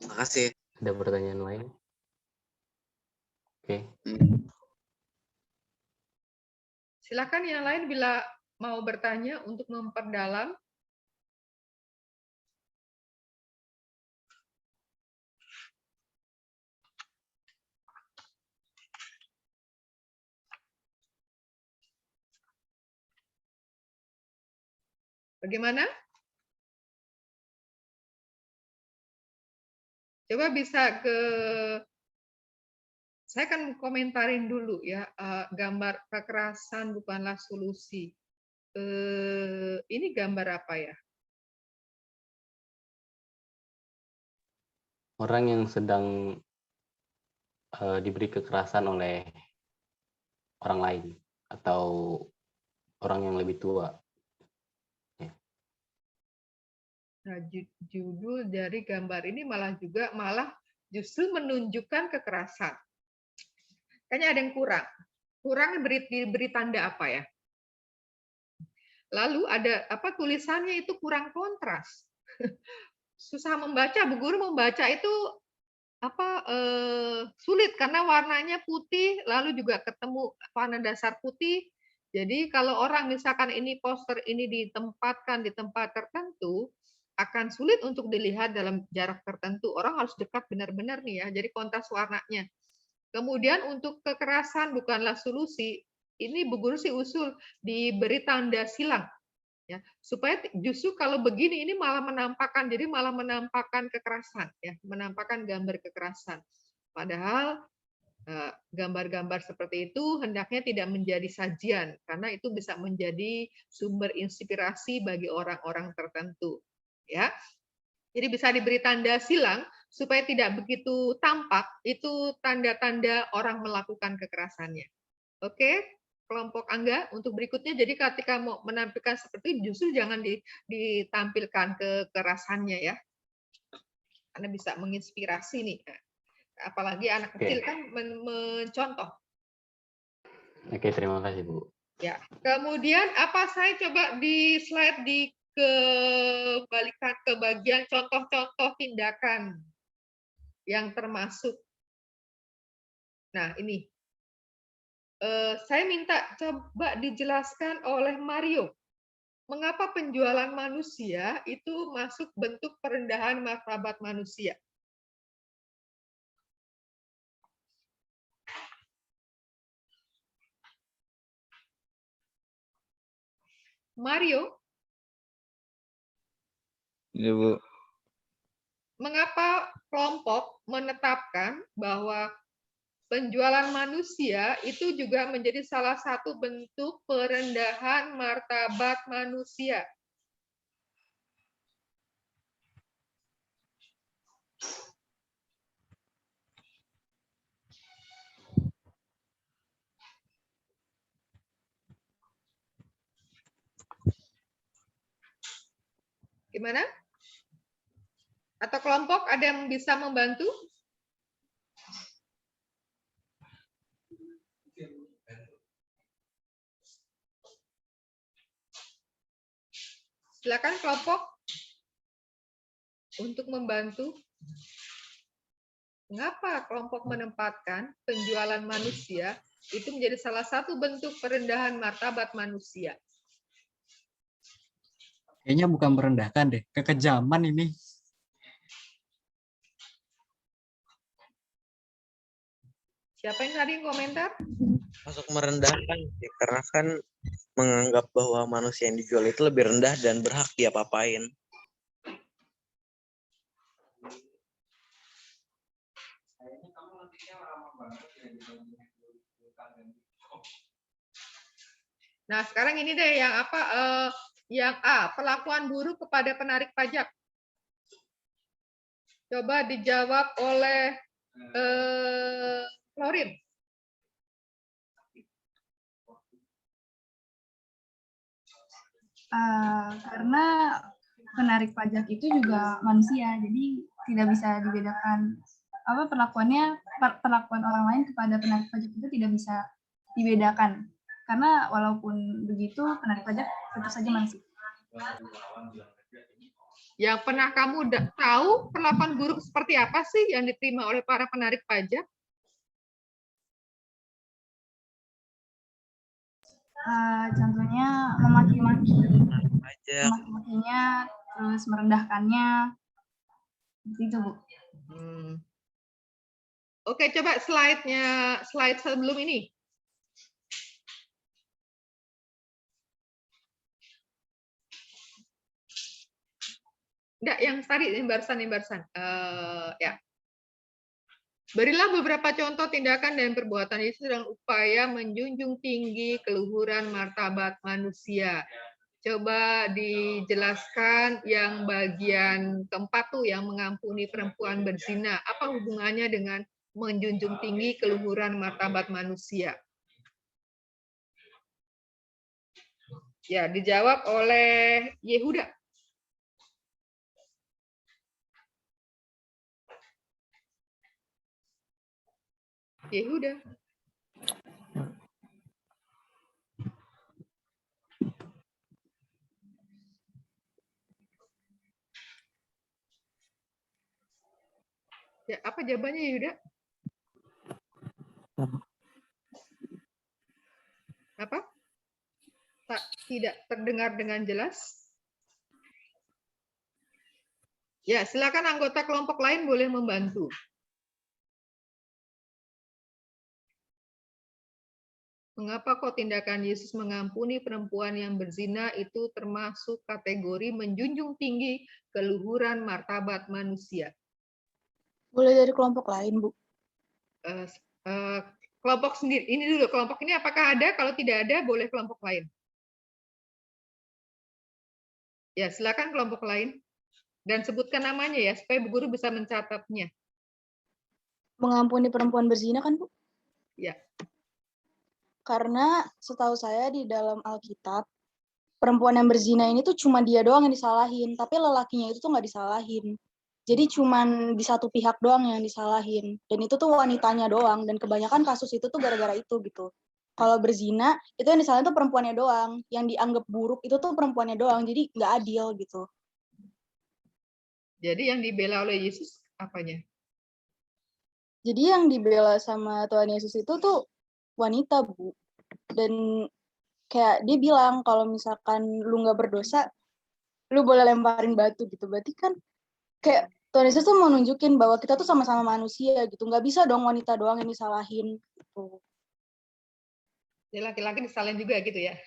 Makasih. Ada pertanyaan lain? Oke. Silakan yang lain bila mau bertanya untuk memperdalam. Bagaimana? Coba bisa saya akan komentarin dulu ya, gambar kekerasan bukanlah solusi. Ini gambar apa ya? Orang yang sedang diberi kekerasan oleh orang lain atau orang yang lebih tua. Nah, judul dari gambar ini malah justru menunjukkan kekerasan. Kayaknya ada yang kurang. Kurang diberi tanda apa ya? Lalu ada tulisannya itu kurang kontras. Susah membaca, Bu Guru membaca itu sulit karena warnanya putih, lalu juga ketemu warna dasar putih. Jadi kalau orang misalkan ini poster ini ditempatkan di tempat tertentu, akan sulit untuk dilihat dalam jarak tertentu. Orang harus dekat benar-benar nih ya, jadi kontras warnanya. Kemudian untuk kekerasan bukanlah solusi, ini Bu Guru sih usul diberi tanda silang. Ya, supaya justru kalau begini ini malah menampakkan kekerasan ya, menampakkan gambar kekerasan. Padahal gambar-gambar seperti itu hendaknya tidak menjadi sajian karena itu bisa menjadi sumber inspirasi bagi orang-orang tertentu. Ya. Jadi bisa diberi tanda silang supaya tidak begitu tampak itu tanda-tanda orang melakukan kekerasannya. Oke? Kelompok Angga untuk berikutnya, jadi ketika mau menampilkan seperti itu justru jangan ditampilkan kekerasannya ya, karena bisa menginspirasi nih, apalagi anak kecil kan mencontoh. Oke, terima kasih Bu. Ya, kemudian saya coba di slide dikembalikan ke bagian contoh-contoh tindakan yang termasuk. Nah ini. Saya minta coba dijelaskan oleh Mario, mengapa penjualan manusia itu masuk bentuk perendahan martabat manusia? Mario? Iya, Bu. Mengapa kelompok menetapkan bahwa penjualan manusia itu juga menjadi salah satu bentuk perendahan martabat manusia? Gimana? Atau kelompok ada yang bisa membantu? Silakan kelompok untuk membantu. Mengapa kelompok menempatkan penjualan manusia itu menjadi salah satu bentuk perendahan martabat manusia? Kayaknya bukan merendahkan deh, kekejaman ini. Siapa yang tadi komentar? Masuk merendahkan ya, karena kan menganggap bahwa manusia yang dijual itu lebih rendah dan berhak diapa-apain. Nah, sekarang ini deh yang apa? Yang A, perlakuan buruk kepada penarik pajak. Coba dijawab oleh Florin. Karena penarik pajak itu juga manusia, jadi tidak bisa dibedakan apa perlakuan orang lain kepada penarik pajak itu tidak bisa dibedakan, karena walaupun begitu penarik pajak tentu saja manusia. Yang pernah kamu tahu perlakuan buruk seperti apa sih yang diterima oleh para penarik pajak? Contohnya memaki-makinya, terus merendahkannya, seperti itu, Bu. Oke, coba slide sebelum ini. Enggak, yang tadi yang barusan. Ya. Berilah beberapa contoh tindakan dan perbuatan Yesus dalam upaya menjunjung tinggi keluhuran martabat manusia. Coba dijelaskan yang bagian keempat tuh, yang mengampuni perempuan berzina. Apa hubungannya dengan menjunjung tinggi keluhuran martabat manusia? Ya, dijawab oleh Yehuda. Yehuda. Ya, apa jawabannya Yehuda? Apa? Tidak terdengar dengan jelas. Ya, silakan anggota kelompok lain boleh membantu. Mengapa kok tindakan Yesus mengampuni perempuan yang berzina itu termasuk kategori menjunjung tinggi keluhuran martabat manusia? Boleh dari kelompok lain, Bu. Kelompok sendiri. Ini dulu, kelompok ini apakah ada? Kalau tidak ada, boleh kelompok lain. Ya, silakan kelompok lain. Dan sebutkan namanya ya, supaya Bu Guru bisa mencatatnya. Mengampuni perempuan berzina kan, Bu? Ya. Karena setahu saya di dalam Alkitab, perempuan yang berzina ini tuh cuma dia doang yang disalahin, tapi lelakinya itu tuh nggak disalahin. Jadi cuman di satu pihak doang yang disalahin. Dan itu tuh wanitanya doang, dan kebanyakan kasus itu tuh gara-gara itu gitu. Kalau berzina, itu yang disalahin tuh perempuannya doang. Yang dianggap buruk itu tuh perempuannya doang, jadi nggak adil gitu. Jadi yang dibela oleh Yesus apanya? Jadi yang dibela sama Tuhan Yesus itu tuh wanita, Bu. Dan kayak dia bilang kalau misalkan lu nggak berdosa, lu boleh lemparin batu gitu. Berarti kan kayak Tuhan Yesus tuh mau nunjukin bahwa kita tuh sama-sama manusia gitu. Nggak bisa dong wanita doang yang disalahin gitu. Ya, laki-laki disalahin juga gitu ya?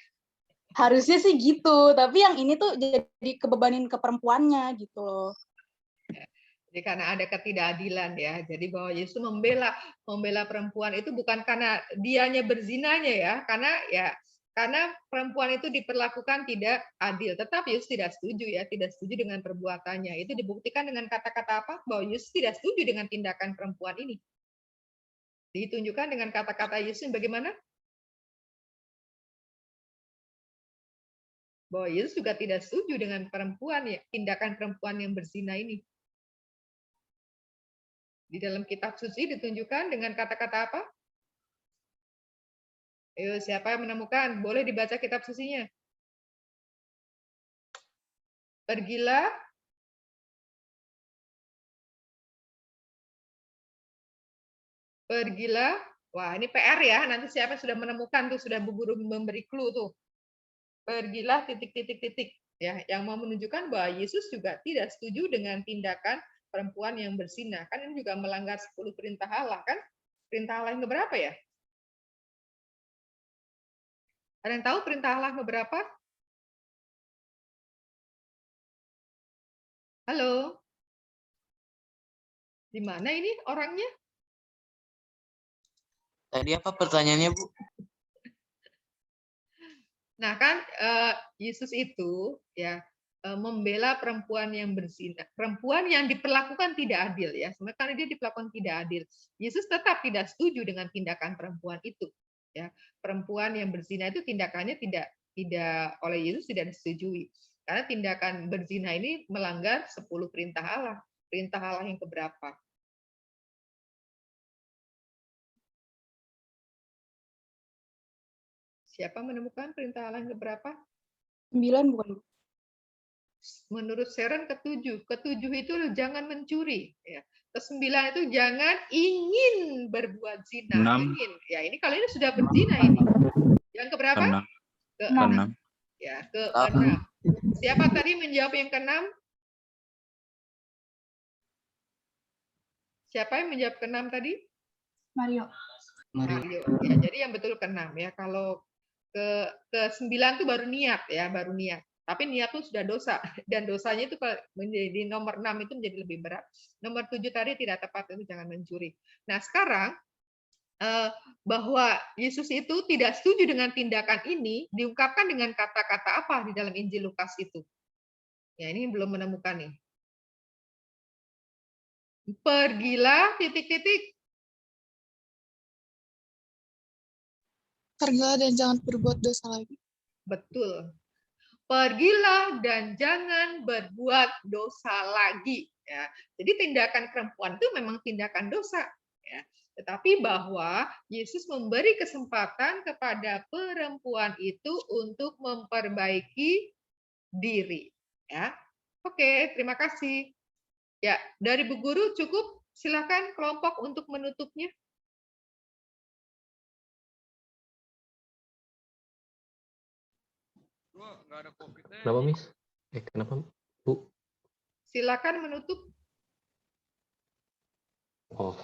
Harusnya sih gitu, tapi yang ini tuh jadi kebebanin ke perempuannya gitu loh. Jadi karena ada ketidakadilan ya. Jadi bahwa Yesus membela perempuan itu bukan karena dianya berzinanya ya, karena perempuan itu diperlakukan tidak adil. Tetapi Yesus tidak setuju ya, tidak setuju dengan perbuatannya. Itu dibuktikan dengan kata-kata apa? Bahwa Yesus tidak setuju dengan tindakan perempuan ini. Ditunjukkan dengan kata-kata Yesus bagaimana? Bahwa Yesus juga tidak setuju dengan perempuan ya, tindakan perempuan yang berzina ini. Di dalam kitab suci ditunjukkan dengan kata-kata apa? Ayo, siapa yang menemukan? Boleh dibaca kitab sucinya. Pergilah Pergilah. Wah, ini PR ya. Nanti siapa sudah menemukan tuh, sudah Bu Guru memberi clue tuh. Pergilah titik. Ya, yang mau menunjukkan bahwa Yesus juga tidak setuju dengan tindakan perempuan yang berzina. Kan ini juga melanggar 10 perintah Allah kan? Perintah Allah yang keberapa ya? Ada yang tahu perintah Allah keberapa? Halo? Di mana ini orangnya? Tadi apa pertanyaannya, Bu? Nah kan Yesus itu ya membela perempuan yang berzina, perempuan yang diperlakukan tidak adil ya. Sebenarnya karena dia diperlakukan tidak adil, Yesus tetap tidak setuju dengan tindakan perempuan itu. Ya, perempuan yang berzina itu tindakannya tidak oleh Yesus tidak disetujui. Karena tindakan berzina ini melanggar 10 perintah Allah. Perintah Allah yang keberapa? Siapa menemukan perintah Allah yang keberapa? 9 bukan? Menurut Sharon ke-7. Ke-7 itu jangan mencuri. Ya. Ke-9 itu jangan ingin berbuat zina. 6. Ingin. Ya, ini kalau ini sudah berzina ini. Yang keberapa? Ke-6. Ya, ke-6. Siapa tadi menjawab yang ke-6? Siapa yang menjawab ke-6 tadi? Mario. Ya, jadi yang betul ke-6 ya. Kalau ke-9 itu baru niat ya, baru niat. Tapi niat itu sudah dosa dan dosanya itu menjadi nomor 6 itu menjadi lebih berat. Nomor 7 tadi tidak tepat, itu jangan mencuri. Nah, sekarang bahwa Yesus itu tidak setuju dengan tindakan ini diungkapkan dengan kata-kata apa di dalam Injil Lukas itu? Ya, ini belum menemukan nih. Pergilah titik-titik. Pergilah dan jangan berbuat dosa lagi. Betul. Pergilah dan jangan berbuat dosa lagi. Ya. Jadi tindakan perempuan itu memang tindakan dosa. Ya. Tetapi bahwa Yesus memberi kesempatan kepada perempuan itu untuk memperbaiki diri. Ya. Oke, terima kasih. Ya, dari Bu Guru cukup. Silakan kelompok untuk menutupnya. Kenapa, Miss? Kenapa, Bu? Silakan menutup. Oh.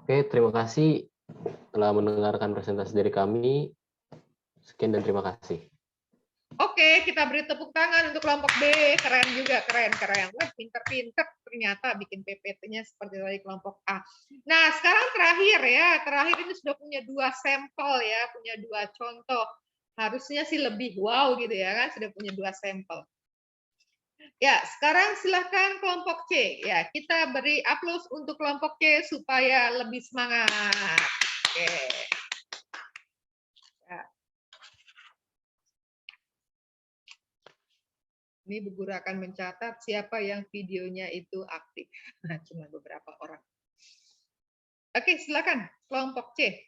Oke, terima kasih telah mendengarkan presentasi dari kami. Sekian dan terima kasih. Oke, kita beri tepuk tangan untuk kelompok B. Keren juga, keren. Wah, pinter-pinter ternyata bikin PPT-nya seperti tadi kelompok A. Nah, sekarang terakhir ya. Terakhir ini sudah punya 2 sampel ya, punya 2 contoh. Harusnya sih lebih wow gitu ya kan, sudah punya 2 sampel. Ya, sekarang silahkan kelompok C. Ya, kita beri aplaus untuk kelompok C supaya lebih semangat. Oke. Ya. Ini Bu Guru akan mencatat siapa yang videonya itu aktif. Nah, cuma beberapa orang. Oke, silakan kelompok C.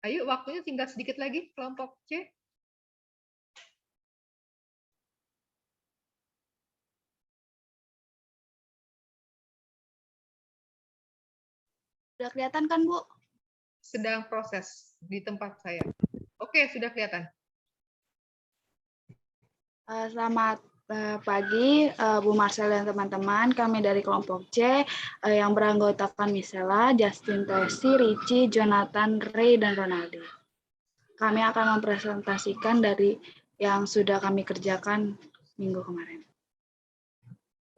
Ayo, waktunya tinggal sedikit lagi, kelompok C. Sudah kelihatan kan, Bu? Sedang proses di tempat saya. Oke, sudah kelihatan. Selamat pagi, Bu Marcel dan teman-teman. Kami dari kelompok C yang beranggotakan Misela, Justin, Tesi, Ricci, Jonathan, Ray, dan Ronaldi. Kami akan mempresentasikan dari yang sudah kami kerjakan minggu kemarin.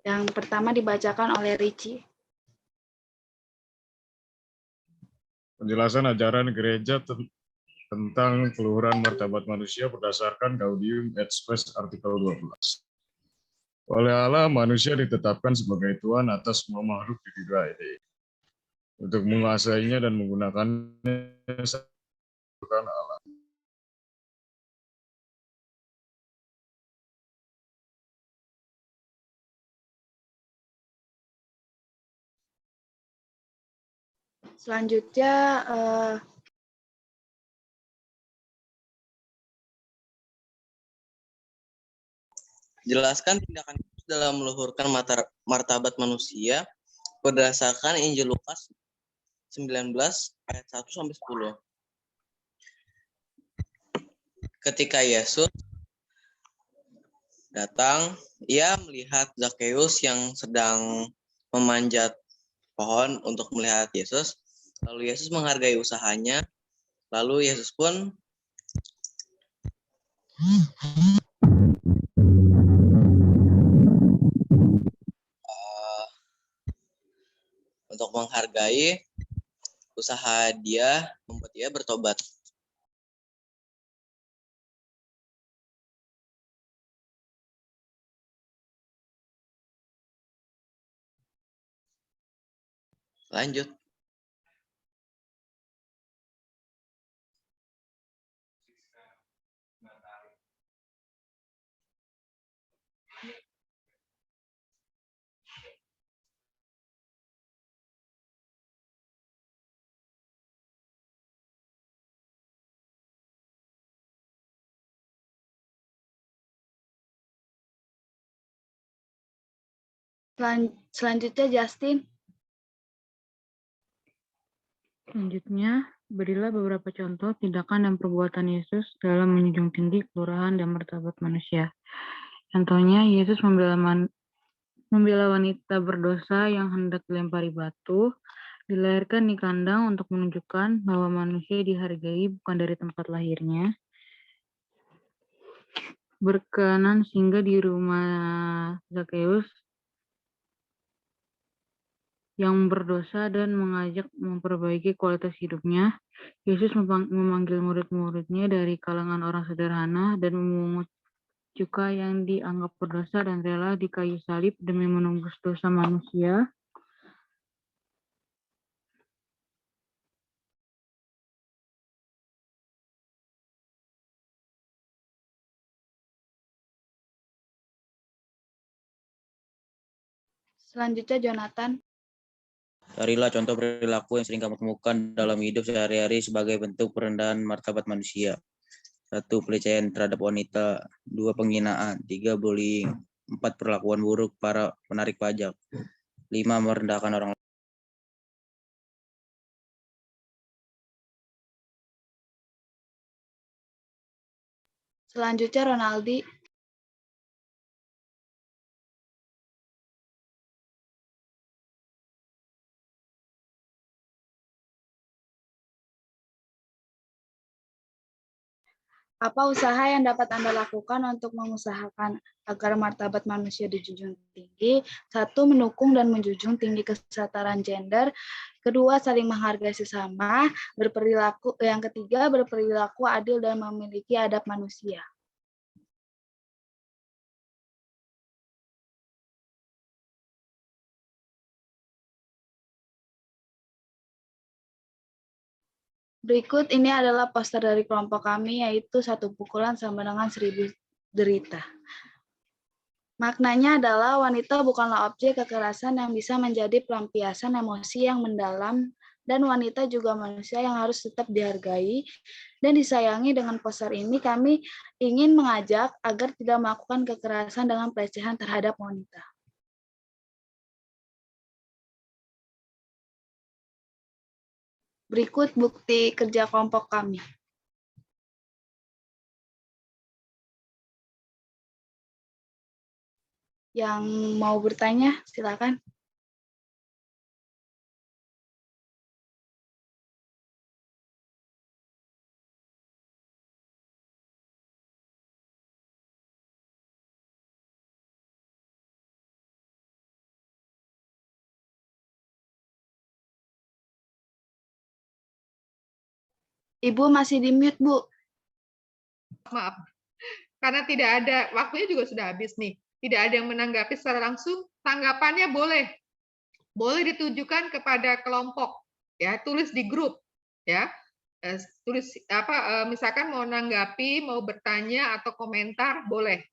Yang pertama dibacakan oleh Ricci. Penjelasan ajaran gereja tentang peluhuran martabat manusia berdasarkan Gaudium et Spes artikel 12. Oleh Allah, manusia ditetapkan sebagai Tuhan atas semua makhluk di dunia ini. Untuk menguasainya dan menggunakannya bukan Allah. Selanjutnya Jelaskan tindakan dalam meluhurkan martabat manusia berdasarkan Injil Lukas 19 ayat 1 sampai 10. Ketika Yesus datang, ia melihat Zakheus yang sedang memanjat pohon untuk melihat Yesus. Lalu Yesus menghargai usahanya. Lalu Yesus pun untuk menghargai usaha dia, membuat dia bertobat. Lanjut. Selanjutnya Justin. Selanjutnya, berilah beberapa contoh tindakan dan perbuatan Yesus dalam menjunjung tinggi kelurahan dan martabat manusia. Contohnya, Yesus membela wanita berdosa yang hendak dilempari batu, dilahirkan di kandang untuk menunjukkan bahwa manusia dihargai bukan dari tempat lahirnya, berkenan singgah di rumah Zakheus yang berdosa dan mengajak memperbaiki kualitas hidupnya. Yesus memanggil murid-muridnya dari kalangan orang sederhana dan memungut cukai yang dianggap berdosa dan rela di kayu salib demi menembus dosa manusia. Selanjutnya Jonathan. Carilah contoh perilaku yang sering kamu temukan dalam hidup sehari-hari sebagai bentuk perendahan martabat manusia. 1. Pelecehan terhadap wanita. 2. Penghinaan. 3. Bullying. 4. Perlakuan buruk para penarik pajak. 5. Merendahkan orang lain. Selanjutnya Ronaldi. Apa usaha yang dapat Anda lakukan untuk mengusahakan agar martabat manusia dijunjung tinggi? 1. Mendukung dan menjunjung tinggi kesetaraan gender. 2. Saling menghargai sesama. Yang ketiga, berperilaku adil dan memiliki adab manusia. Berikut ini adalah poster dari kelompok kami, yaitu 1 pukulan sama dengan 1000 derita. Maknanya adalah wanita bukanlah objek kekerasan yang bisa menjadi pelampiasan emosi yang mendalam, dan wanita juga manusia yang harus tetap dihargai dan disayangi. Dengan poster ini kami ingin mengajak agar tidak melakukan kekerasan dengan pelecehan terhadap wanita. Berikut bukti kerja kelompok kami. Yang mau bertanya, silakan. Ibu masih di mute, Bu. Maaf, karena tidak ada, waktunya juga sudah habis nih. Tidak ada yang menanggapi secara langsung, tanggapannya boleh ditujukan kepada kelompok, ya, tulis di grup, ya, tulis misalkan mau nanggapi, mau bertanya atau komentar, boleh,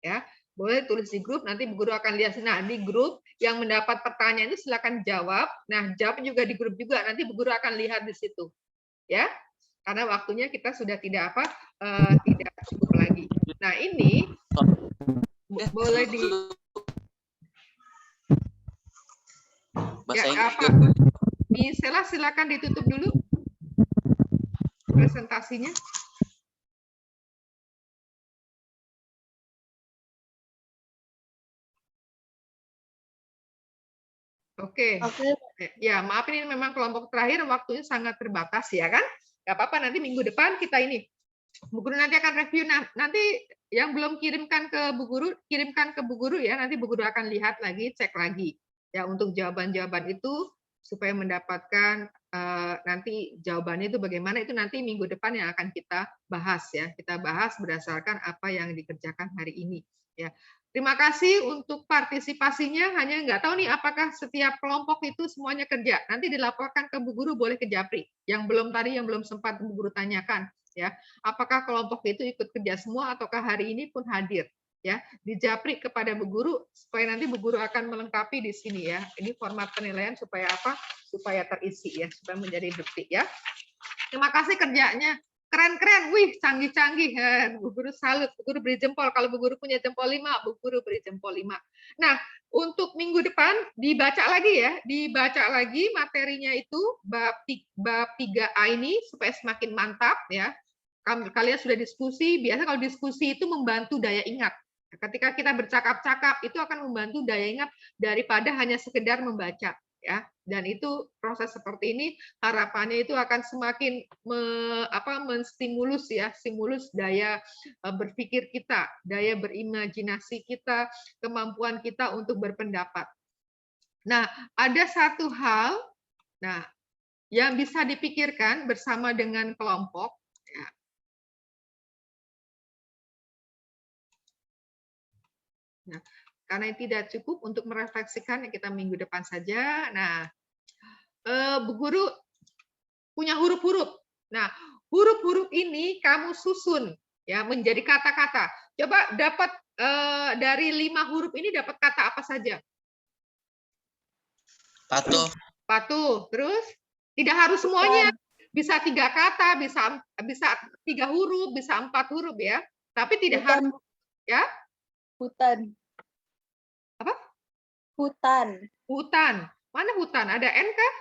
ya, boleh tulis di grup. Nanti Bu Guru akan lihat. Nah, di grup yang mendapat pertanyaan itu silakan jawab. Nah, jawab juga di grup juga. Nanti Bu Guru akan lihat di situ, ya. Karena waktunya kita sudah tidak tidak cukup lagi. Nah, ini boleh Bahasa Inggris apa? Misela silakan ditutup dulu presentasinya. Oke. Ya, maaf ini memang kelompok terakhir, waktunya sangat terbatas ya kan? Gak apa-apa, nanti minggu depan kita ini. Bu Guru nanti akan review. Nah, nanti yang belum kirimkan ke Bu Guru, kirimkan ke Bu Guru ya. Nanti Bu Guru akan lihat lagi, cek lagi. Ya, untuk jawaban-jawaban itu supaya mendapatkan nanti jawabannya itu bagaimana, itu nanti minggu depan yang akan kita bahas ya. Kita bahas berdasarkan apa yang dikerjakan hari ini ya. Terima kasih untuk partisipasinya. Hanya nggak tahu nih apakah setiap kelompok itu semuanya kerja. Nanti dilaporkan ke Bu Guru, boleh ke Japri. Yang belum sempat Bu Guru tanyakan ya. Apakah kelompok itu ikut kerja semua ataukah hari ini pun hadir ya. Di Japri kepada Bu Guru supaya nanti Bu Guru akan melengkapi di sini ya. Ini format penilaian supaya apa? Supaya terisi ya, supaya menjadi bukti ya. Terima kasih kerjanya. Keren-keren, wih canggih-canggih. Bu Guru salut, Bu Guru beri jempol. Kalau Bu Guru punya jempol 5, Bu Guru beri jempol 5. Nah, untuk minggu depan dibaca lagi ya, dibaca lagi materinya itu bab 3A ini supaya semakin mantap ya. Kalian sudah diskusi, biasa kalau diskusi itu membantu daya ingat. Ketika kita bercakap-cakap itu akan membantu daya ingat daripada hanya sekedar membaca. Ya, dan itu proses seperti ini harapannya itu akan semakin menstimulus ya, stimulus daya berpikir kita, daya berimajinasi kita, kemampuan kita untuk berpendapat. Nah, ada satu hal yang bisa dipikirkan bersama dengan kelompok ya. Nah, karena tidak cukup untuk merefleksikan, kita minggu depan saja. Nah, Bu Guru punya huruf-huruf. Nah, huruf-huruf ini kamu susun ya menjadi kata-kata. Coba dapat dari 5 huruf ini dapat kata apa saja? Patuh. Patuh. Terus tidak harus semuanya. Bisa 3 kata, bisa 3 huruf, bisa 4 huruf ya. Tapi tidak harus ya. Hutan. Apa? Hutan. Hutan. Mana hutan? Ada N kah?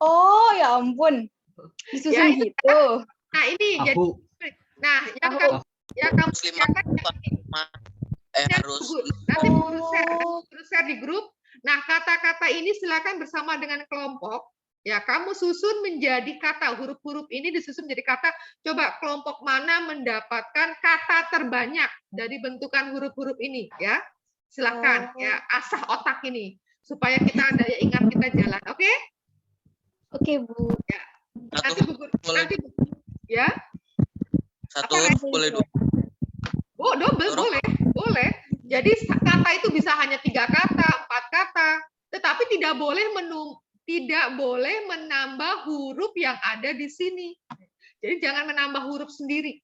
Oh, ya ampun. Disusun ya, gitu. Nah, ini jadi yang kamu kerjakan harus nanti terus share di grup. Nah, kata-kata ini silakan bersama dengan kelompok. Ya, kamu susun menjadi kata. Huruf-huruf ini disusun menjadi kata. Coba kelompok mana mendapatkan kata terbanyak dari bentukan huruf-huruf ini ya. Silakan ya, asah otak ini supaya kita daya ingat kita jalan. Oke? Oke, Bu. Ya. Nanti ya. Satu boleh 2. Oh, double boleh. Jadi kata itu bisa hanya 3 kata, 4 kata, tetapi tidak boleh menambah huruf yang ada di sini. Jadi jangan menambah huruf sendiri.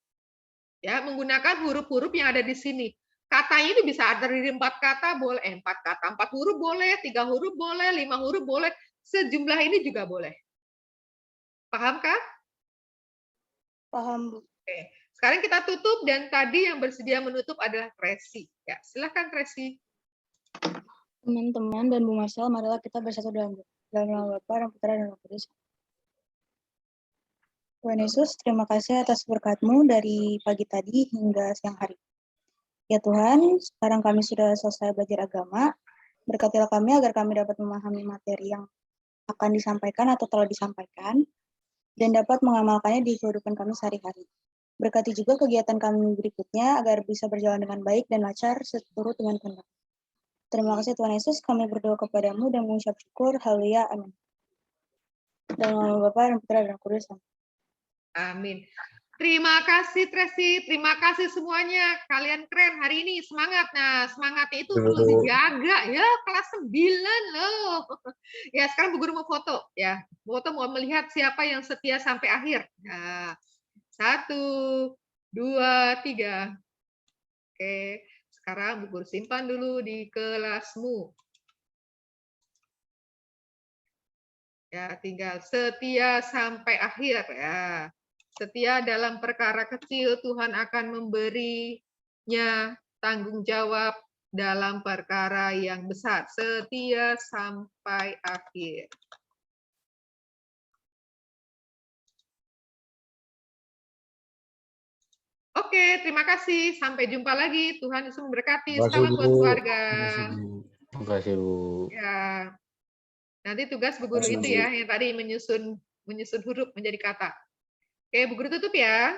Ya, menggunakan huruf-huruf yang ada di sini. Katanya itu bisa terdiri 4 kata, boleh 4 kata, 4 huruf boleh, 3 huruf boleh, 5 huruf boleh, sejumlah ini juga boleh. Pahamkah? Paham, Bu. Oke. Sekarang kita tutup dan tadi yang bersedia menutup adalah Tracy. Ya, silakan Tracy. Teman-teman dan Bu Marcel, marilah kita bersatu dalam nama Bapa dan Putra dan Roh Kudus. Tuhan Yesus, terima kasih atas berkat-Mu dari pagi tadi hingga siang hari. Ya Tuhan, sekarang kami sudah selesai belajar agama. Berkatilah kami agar kami dapat memahami materi yang akan disampaikan atau telah disampaikan, dan dapat mengamalkannya di kehidupan kami sehari-hari. Berkati juga kegiatan kami berikutnya agar bisa berjalan dengan baik dan lancar seturut dengan kehendak. Terima kasih Tuhan Yesus, kami berdoa kepadamu dan mengucap syukur. Haleluya, amin. Dalam nama Bapa dan Putra dan Roh Kudus. Amin. Terima kasih Tracy, terima kasih semuanya. Kalian keren hari ini, semangat. Nah, semangatnya itu terus dijaga ya, kelas 9 loh. Ya, sekarang Bu Guru mau foto ya. Foto mau melihat siapa yang setia sampai akhir. Nah, 1, 2, 3. Oke, sekarang Bu Guru simpan dulu di kelasmu. Ya, tinggal setia sampai akhir ya. Setia dalam perkara kecil, Tuhan akan memberinya tanggung jawab dalam perkara yang besar, setia sampai akhir. Oke, terima kasih. Sampai jumpa lagi. Tuhan Yesus memberkati. Terima kasih, Selamat buat Bu. keluarga. Terima kasih, Bu. Ya. Nanti tugas Bu Guru itu ya, yang tadi menyusun huruf menjadi kata. Oke, Bu Guru tutup ya.